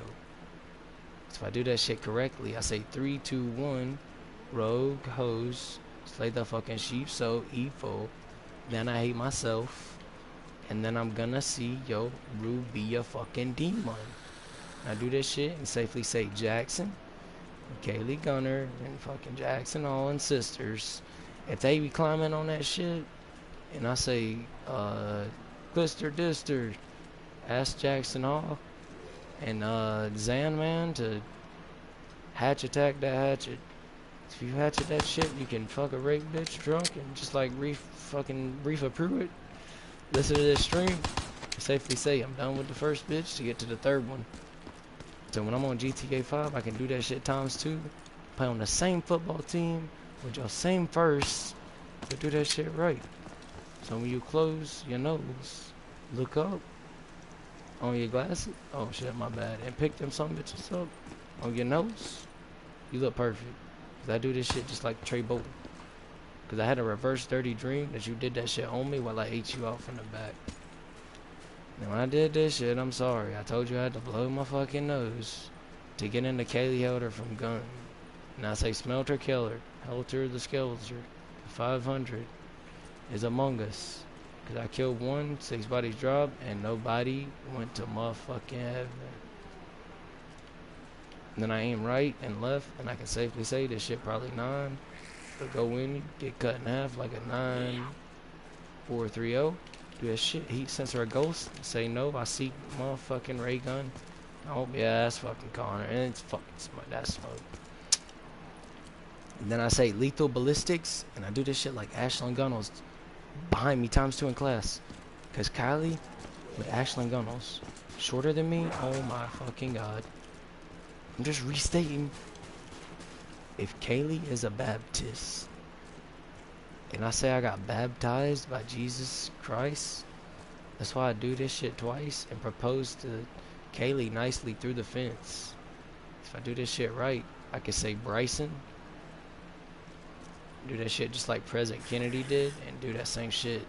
So if I do that shit correctly, I say 3, 2, 1, rogue, hose, slay the fucking sheep, so evil. Then I hate myself. And then I'm gonna see yo Rude be a fucking demon. I do this shit and safely say Jackson, Kaylee Gunner, and fucking Jackson all and sisters. If they be climbing on that shit, and I say Glister Dister, ask Jackson Hall, and Zan man to hatch attack that hatchet. If you hatchet that shit, you can fuck a rape bitch drunk and just like fucking Reefa Pruitt. Listen to this stream. I safely say I'm done with the first bitch to get to the third one. So when I'm on GTA 5, I can do that shit times 2. Play on the same football team with your same first, but do that shit right. So when you close your nose, look up on your glasses. Oh shit, my bad. And pick them some bitches up on your nose. You look perfect. Cause I do this shit just like Trey Bolton. Cause I had a reverse dirty dream that you did that shit on me while I ate you out from the back. And when I did this shit, I'm sorry. I told you I had to blow my fucking nose to get into Kaylee Helder from Gun. And I say Smelter Killer, Helter the Skeletor, 500 is among us. Cause I killed one, 6 bodies dropped, and nobody went to motherfucking heaven. And then I aim right and left, and I can safely say this shit probably 9. But go in, get cut in half like a 9-4-3-0. Do that shit, heat sensor a ghost, say no, I see motherfucking ray gun. Oh yeah, that's fucking Connor, and it's fucking smart, that's smoke. And then I say lethal ballistics, and I do this shit like Ashlyn Gunnels behind me ×2 in class. Cause Kylie with Ashlyn Gunnels, shorter than me, oh my fucking god. I'm just restating. If Kaylee is a Baptist, and I say I got baptized by Jesus Christ, that's why I do this shit twice and propose to Kaylee nicely through the fence. If I do this shit right, I could say Bryson, do that shit just like President Kennedy did, and do that same shit.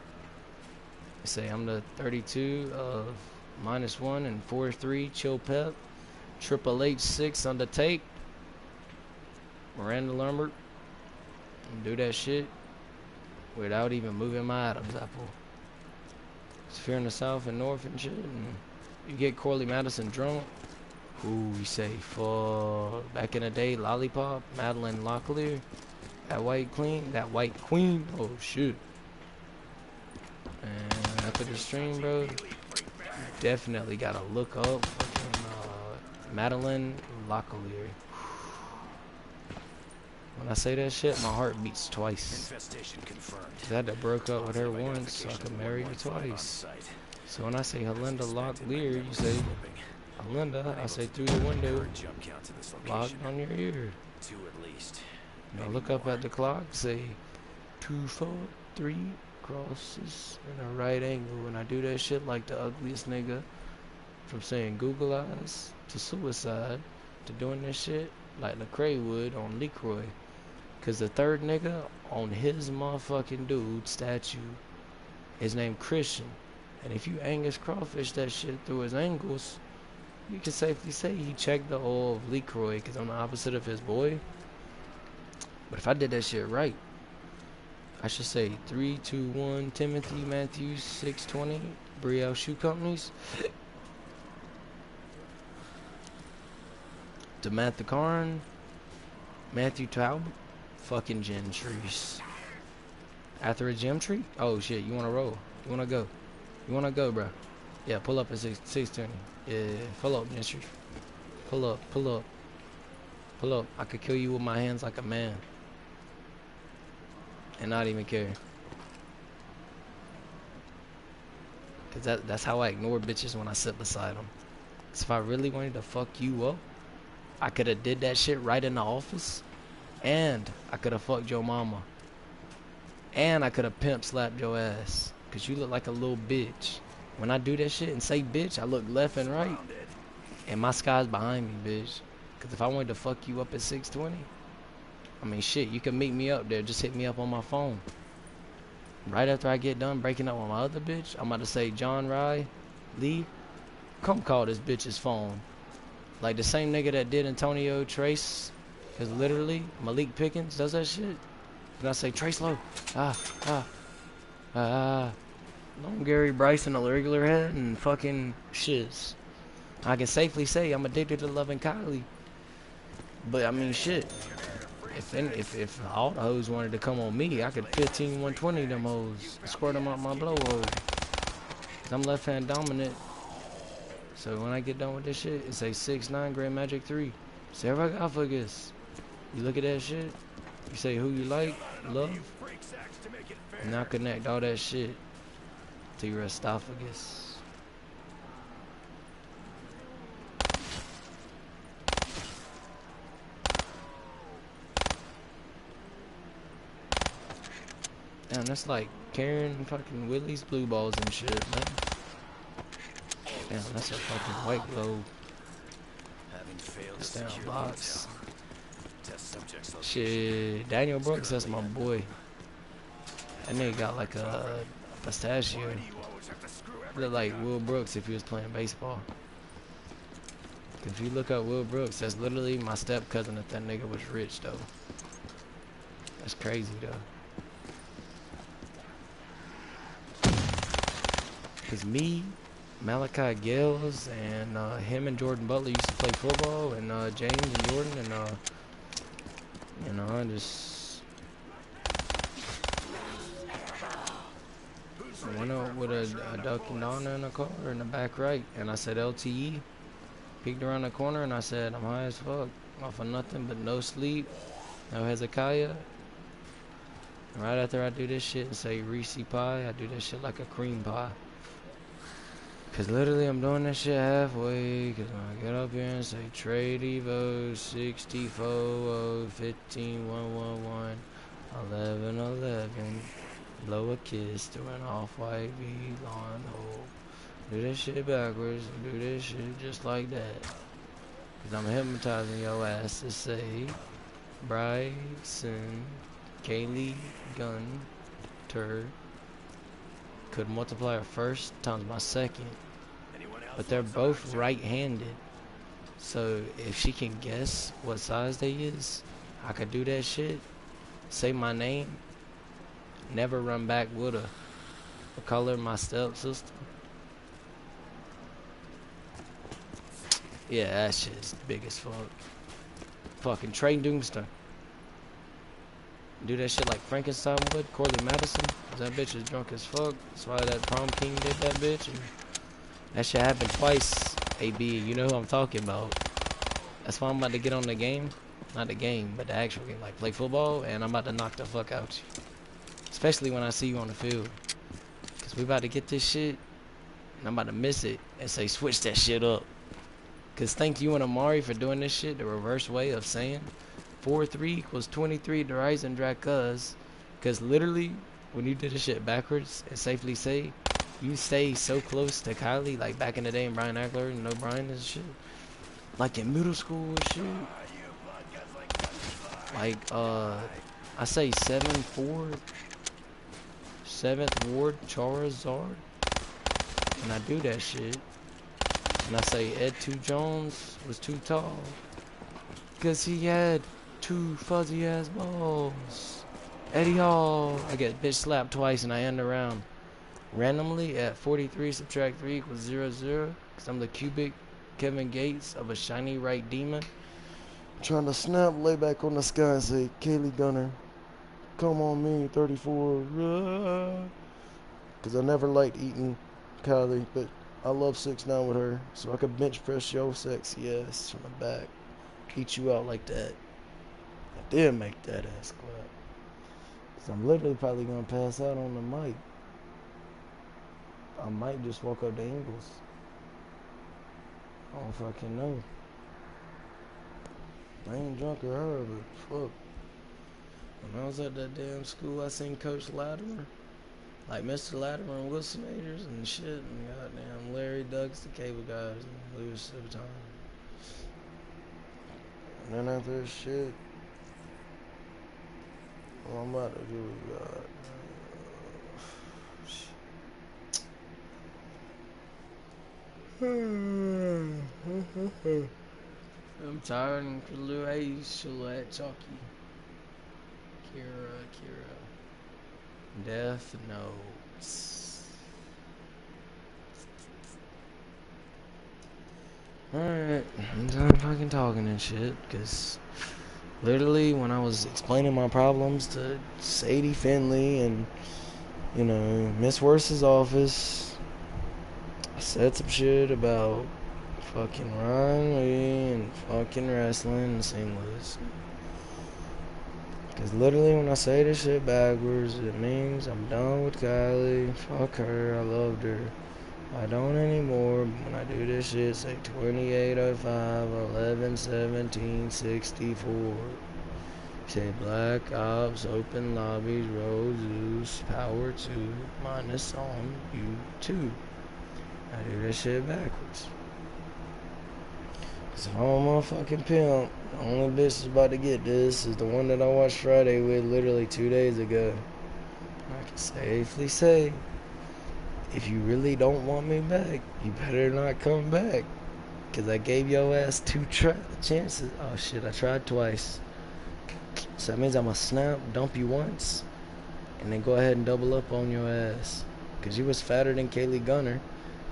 Say I'm the 32 of -1 and 4-3 chill pep, Triple H6 on the tape, Miranda Lambert, and do that shit without even moving my Adam's apple. If you're in the South and North and shit, and you get Corley Madison drunk, ooh, you say, fuck, back in the day, Lollipop, Madeline Locklear, that white queen, oh shit. And after the stream, bro, you definitely gotta look up fucking Madeline Locklear. When I say that shit, my heart beats twice. Infestation confirmed. I had to broke up with her once, so I could marry her twice. So when I say Helinda Locklear, you say Helinda, I say through the window, locked on your ear. 2 at least. Now look up at the clock, say 2, 4, 3 crosses in a right angle. And I do that shit like the ugliest nigga, from saying Google eyes to suicide to doing this shit like Lecrae would on LeCroy. Cause the third nigga on his motherfucking dude statue is named Christian. And if you Angus Crawfish that shit through his angles, you can safely say he checked the oil of LeCroy, cause I'm the opposite of his boy. But if I did that shit right, I should say 321 Timothy Matthews 620 Brielle Shoe Companies. Samantha Karn, Matthew Talbot, fucking Gentries. After a Gentry? Oh shit, you wanna roll? You wanna go? You wanna go, bro? Yeah, pull up at 620. Yeah, pull up, Gentry. Pull up, pull up. Pull up. I could kill you with my hands like a man. And not even care. Cause that's how I ignore bitches when I sit beside them. Cause if I really wanted to fuck you up, I could have did that shit right in the office, and I could have fucked your mama, and I could have pimp slapped your ass, cause you look like a little bitch. When I do that shit and say bitch, I look left and right, and my sky's behind me, bitch. Cause if I wanted to fuck you up at 620, I mean shit, you can meet me up there, just hit me up on my phone. Right after I get done breaking up with my other bitch, I'm about to say, John Rye, Lee, come call this bitch's phone. Like the same nigga that did Antonio Trace, cause literally Malik Pickens does that shit. And I say Trace Low, Long Gary Bryson, a regular head, and fucking shiz. I can safely say I'm addicted to loving Kylie. But I mean shit. If all the hoes wanted to come on me, I could 120 them hoes, squirt them out my blowhole. I'm left hand dominant. So when I get done with this shit, it's a 6'9" Grand Magic 3. Sarcophagus. You look at that shit, you say who you like, love, and now connect all that shit to your esophagus. Damn, that's like carrying fucking Willie's blue balls and shit, man. Damn, that's a fucking white globe. Having failed to That's down secure the box. hotel, test subject's location Shit, Daniel is Brooks, that's my currently unknown. boy. That nigga got like a pistachio. Why do you always have to screw Look everything like up? Will Brooks if he was playing baseball. If you look up Will Brooks, that's literally my step cousin if that nigga was rich though. That's crazy though. Cause me, Malachi Gales, and him and Jordan Butler used to play football, and James and Jordan, and you know, I just I went out with a Dunkin' Donut in the car in the back right, and I said LTE. Peeked around the corner, and I said I'm high as fuck, off of nothing but no sleep, no Hezekiah. And right after I do this shit and say Reese pie, I do this shit like a cream pie. Cause literally I'm doing this shit halfway. Cause when I get up here and say trade Evo 64 15 111 11 11, blow a kiss to an off-white V lawn hole. Do this shit backwards and do this shit just like that. Cause I'm hypnotizing your ass to say Bryson Kaylee Gunter could multiply her first times my second. But they're both right-handed. So if she can guess what size they is, I could do that shit. Say my name. Never run back with her. I call her my stepsister. Yeah, that shit's big as fuck. Fucking Trey Doomster. Do that shit like Frankenstein would. Corley Madison. That bitch is drunk as fuck. That's why that prom king did that bitch. And that shit happened twice. AB, you know who I'm talking about. That's why I'm about to get on the game. Not the game, but the actual game. Like play football, and I'm about to knock the fuck out you. Especially when I see you on the field. Cause we about to get this shit, and I'm about to miss it and say switch that shit up. Cause thank you and Amari for doing this shit the reverse way of saying 4-3 equals 23 to rise and drag cuz. Cause literally, when you did this shit backwards and safely say, you stay so close to Kylie, like back in the day in Brian Eckler and O'Brien and shit. Like in middle school and shit. Like, I say 7-4, 7th Ward Charizard. And I do that shit. And I say Ed 2 Jones was too tall. Cause he had 2 fuzzy ass balls. Eddie Hall. I get bitch slapped twice and I end around. Randomly at 43 subtract 3 equals 0 0. Cause I'm the cubic Kevin Gates of a shiny right demon. Trying to snap, lay back on the sky and say, Kaylee Gunner, come on me, 34. Cause I never liked eating Kylie, but I love 6'9" with her. So I could bench press your sexy ass from the back. Eat you out like that. I did make that ass clap. Cause I'm literally probably gonna pass out on the mic. I might just walk up the angles. I don't fucking know. I ain't drunk or her, but fuck. When I was at that damn school, I seen Coach Latimer. Like Mr. Latimer and Wilson Majors and shit. And goddamn Larry Ducks, the cable guys, and Louis Vuitton. And then after this shit, what I'm about to do is I'm tired and a little age, a little chalky. Kira. Death Notes. Alright, I'm done fucking talking and shit, cause literally when I was explaining my problems to Sadie Finley and, you know, Miss Worst's office, I said some shit about fucking Ron Lee and fucking wrestling in St. Louis. Cause literally when I say this shit backwards, it means I'm done with Kylie. Fuck her, I loved her. I don't anymore. When I do this shit, say 2805 11 17 64. Say Black Ops, open lobbies, roll Zeus, power 2, minus on you 2. I do that shit backwards. So I'm a motherfucking pimp. The only bitch that's about to get this is the one that I watched Friday with literally 2 days ago. I can safely say, if you really don't want me back, you better not come back. Cause I gave your ass 2 chances. Oh shit, I tried twice. So that means I'ma snap, dump you once, and then go ahead and double up on your ass. Cause you was fatter than Kaylee Gunner.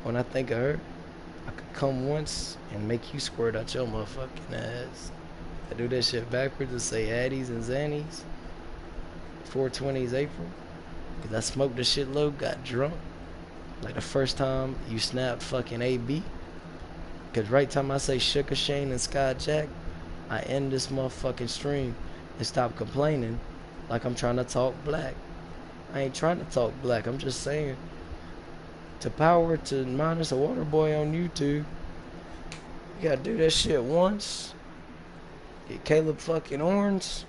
When I think of her, I could come once and make you squirt out your motherfucking ass. I do that shit backwards and say Addies and Zannies. 420's April. Cause I smoked the shit low, got drunk. Like the first time you snapped fucking AB. Cause right time I say Sugar Shane and Sky Jack, I end this motherfucking stream and stop complaining like I'm trying to talk black. I ain't trying to talk black, I'm just saying. To power to minus a water boy on YouTube, you gotta do that shit once. Get Caleb fucking Orange.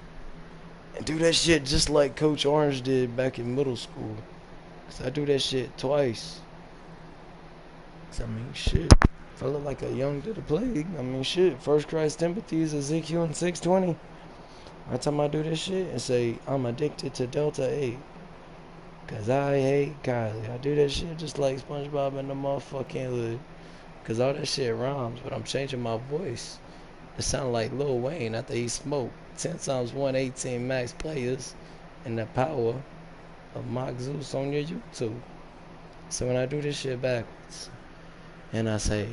And do that shit just like Coach Orange did back in middle school. Cause I do that shit twice. Cause I mean shit. If I look like a young to the plague, I mean shit. First Christ Timothy is Ezekiel in 620. Every time I do this shit and say I'm addicted to Delta 8. Cause I hate Kylie. I do that shit just like SpongeBob in the motherfucking hood. Cause all that shit rhymes, but I'm changing my voice. It sound like Lil Wayne after he smoked 10 times 118 max players and the power of Mock Zeus on your YouTube. So when I do this shit backwards and I say,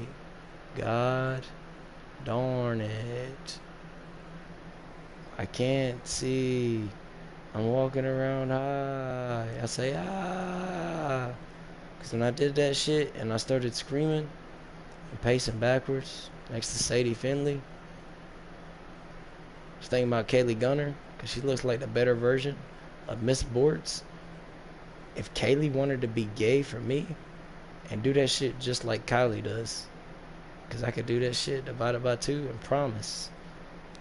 God darn it, I can't see, I'm walking around high, I say because when I did that shit and I started screaming and pacing backwards next to Sadie Finley, I was thinking about Kaylee Gunner because she looks like the better version of Miss Bortz. If Kaylee wanted to be gay for me and do that shit just like Kylie does, because I could do that shit divided by 2 and promise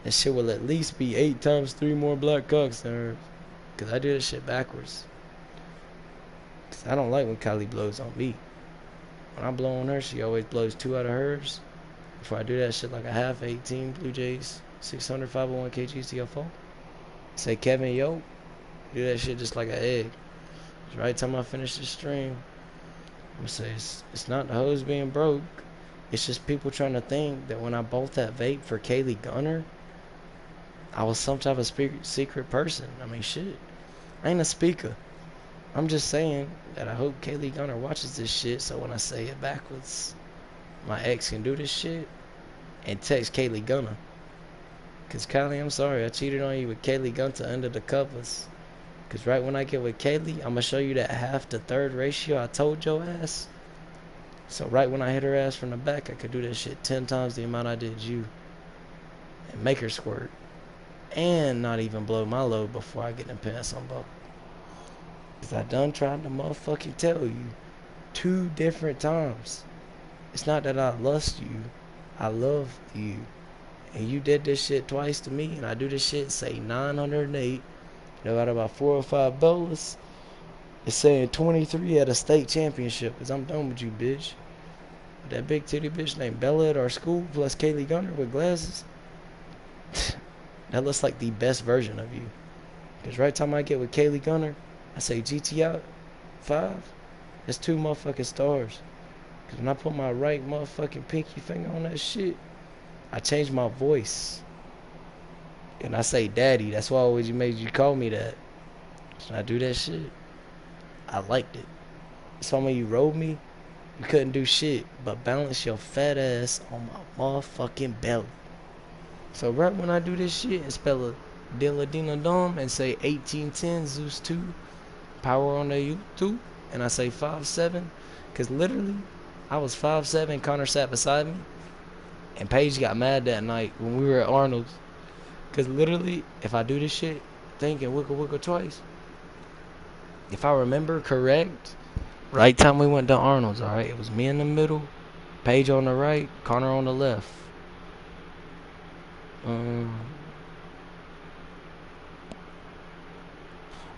that shit will at least be 8 times 3 more black cocks than hers. Because I do that shit backwards. Because I don't like when Kylie blows on me. When I blow on her, she always blows 2 out of hers. Before I do that shit like a half 18 Blue Jays 600 501 kg CFO. Say Kevin yo, do that shit just like an egg. Right time I finish the stream, I'm gonna say it's not the hoes being broke. It's just people trying to think that when I bought that vape for Kaylee Gunner, I was some type of secret person. I mean, shit. I ain't a speaker. I'm just saying that I hope Kaylee Gunner watches this shit so when I say it backwards, my ex can do this shit and text Kaylee Gunner. Because Kylie, I'm sorry, I cheated on you with Kaylee Gunter under the covers. Because right when I get with Kaylee, I'm going to show you that half to third ratio I told your ass. So right when I hit her ass from the back, I could do that shit 10 times the amount I did you. And make her squirt. And not even blow my load before I get in pants on both. Because I done tried to motherfucking tell you 2 different times. It's not that I lust you. I love you. And you did this shit twice to me. And I do this shit, say 908. No matter about 4 or 5 bowlers. It's saying 23 at a state championship. Because I'm done with you, bitch. That big titty bitch named Bella at our school. Plus Kaylee Gunner with glasses. That looks like the best version of you. Because right time I get with Kaylee Gunner, I say GT out 5. That's 2 motherfucking stars. Because when I put my right motherfucking pinky finger on that shit, I change my voice. And I say daddy. That's why I always made you call me that. So when I do that shit, I liked it. So when you rolled me, you couldn't do shit but balance your fat ass on my motherfucking belly. So right when I do this shit and spell a Dilla Dina Dom and say 1810 Zeus 2 power on the YouTube and I say 5'7", because literally I was 5'7", Connor sat beside me and Paige got mad that night when we were at Arnold's, because literally if I do this shit thinking wiggle wiggle twice, if I remember correct, right time we went to Arnold's, alright, it was me in the middle, Paige on the right, Connor on the left.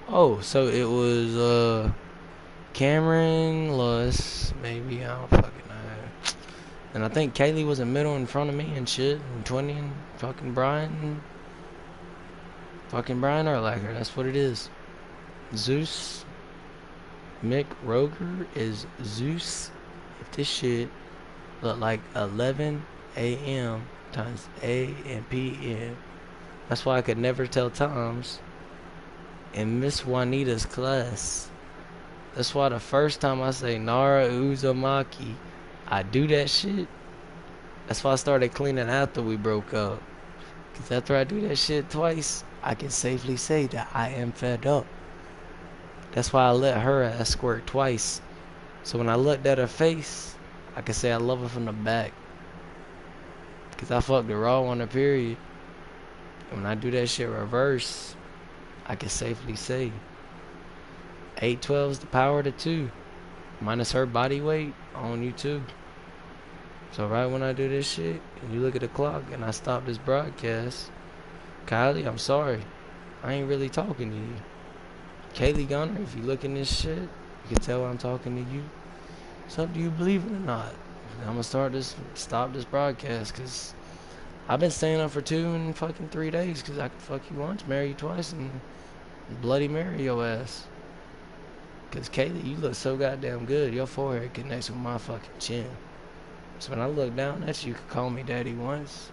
Oh, so it was Cameron Luss, maybe, I don't fucking know. And I think Kaylee was in middle in front of me and shit. And 20 and fucking Brian. Fucking Brian Urlacher. That's what it is. Zeus. Mick Roger is Zeus. If this shit look like 11 a.m. times A and p.m. That's why I could never tell times in Miss Juanita's class. That's why the first time I say Nara Uzumaki, I do that shit. That's why I started cleaning after we broke up. Because after I do that shit twice, I can safely say that I am fed up. That's why I let her ass squirt twice. So when I looked at her face, I can say I love her from the back. Because I fucked her raw on her period. And when I do that shit reverse, I can safely say 812 is the power to 2. Minus her body weight on you too. So right when I do this shit, and you look at the clock and I stop this broadcast, Kylie, I'm sorry. I ain't really talking to you. Kaylee Gunner, if you look in this shit, you can tell I'm talking to you. It's up to you believe it or not. I'm gonna stop this broadcast, cause I've been staying up for 2 and fucking 3 days, cause I can fuck you once, marry you twice, and bloody marry your ass. Cause Kaylee, you look so goddamn good. Your forehead connects with my fucking chin. So when I look down at you, you can call me daddy once,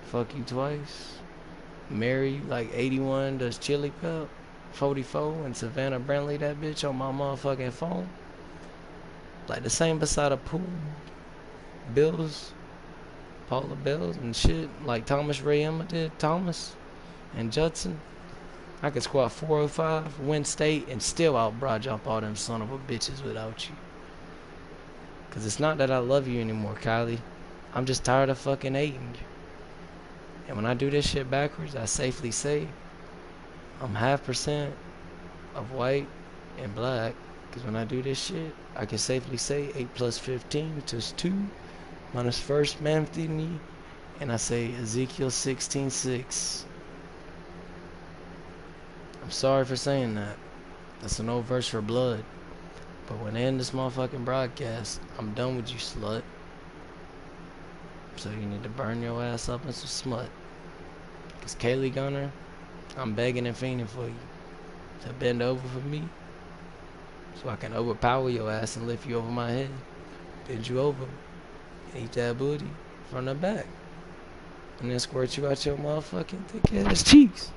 fuck you twice, marry you like 81 does Chili Cup, 44 and Savannah Brantley that bitch on my motherfucking phone. Like the same beside a pool. Bills, Paula Bills and shit, like Thomas Ray Emma did, Thomas and Judson. I could squat 405, win state, and still out broad jump all them son of a bitches without you. Cause it's not that I love you anymore, Kylie. I'm just tired of fucking hating you. And when I do this shit backwards, I safely say I'm 0.5% of white and black. Cause when I do this shit, I can safely say 8 plus 15 is 2 minus first Anthony, and I say Ezekiel 16:6. I'm sorry for saying that. That's an old verse for blood. But when I end this motherfucking broadcast, I'm done with you, slut. So you need to burn your ass up in some smut. Cause Kaylee Gunner, I'm begging and fiending for you to bend over for me, so I can overpower your ass and lift you over my head, bend you over, and eat that booty from the back, and then squirt you out your motherfucking thick ass cheeks.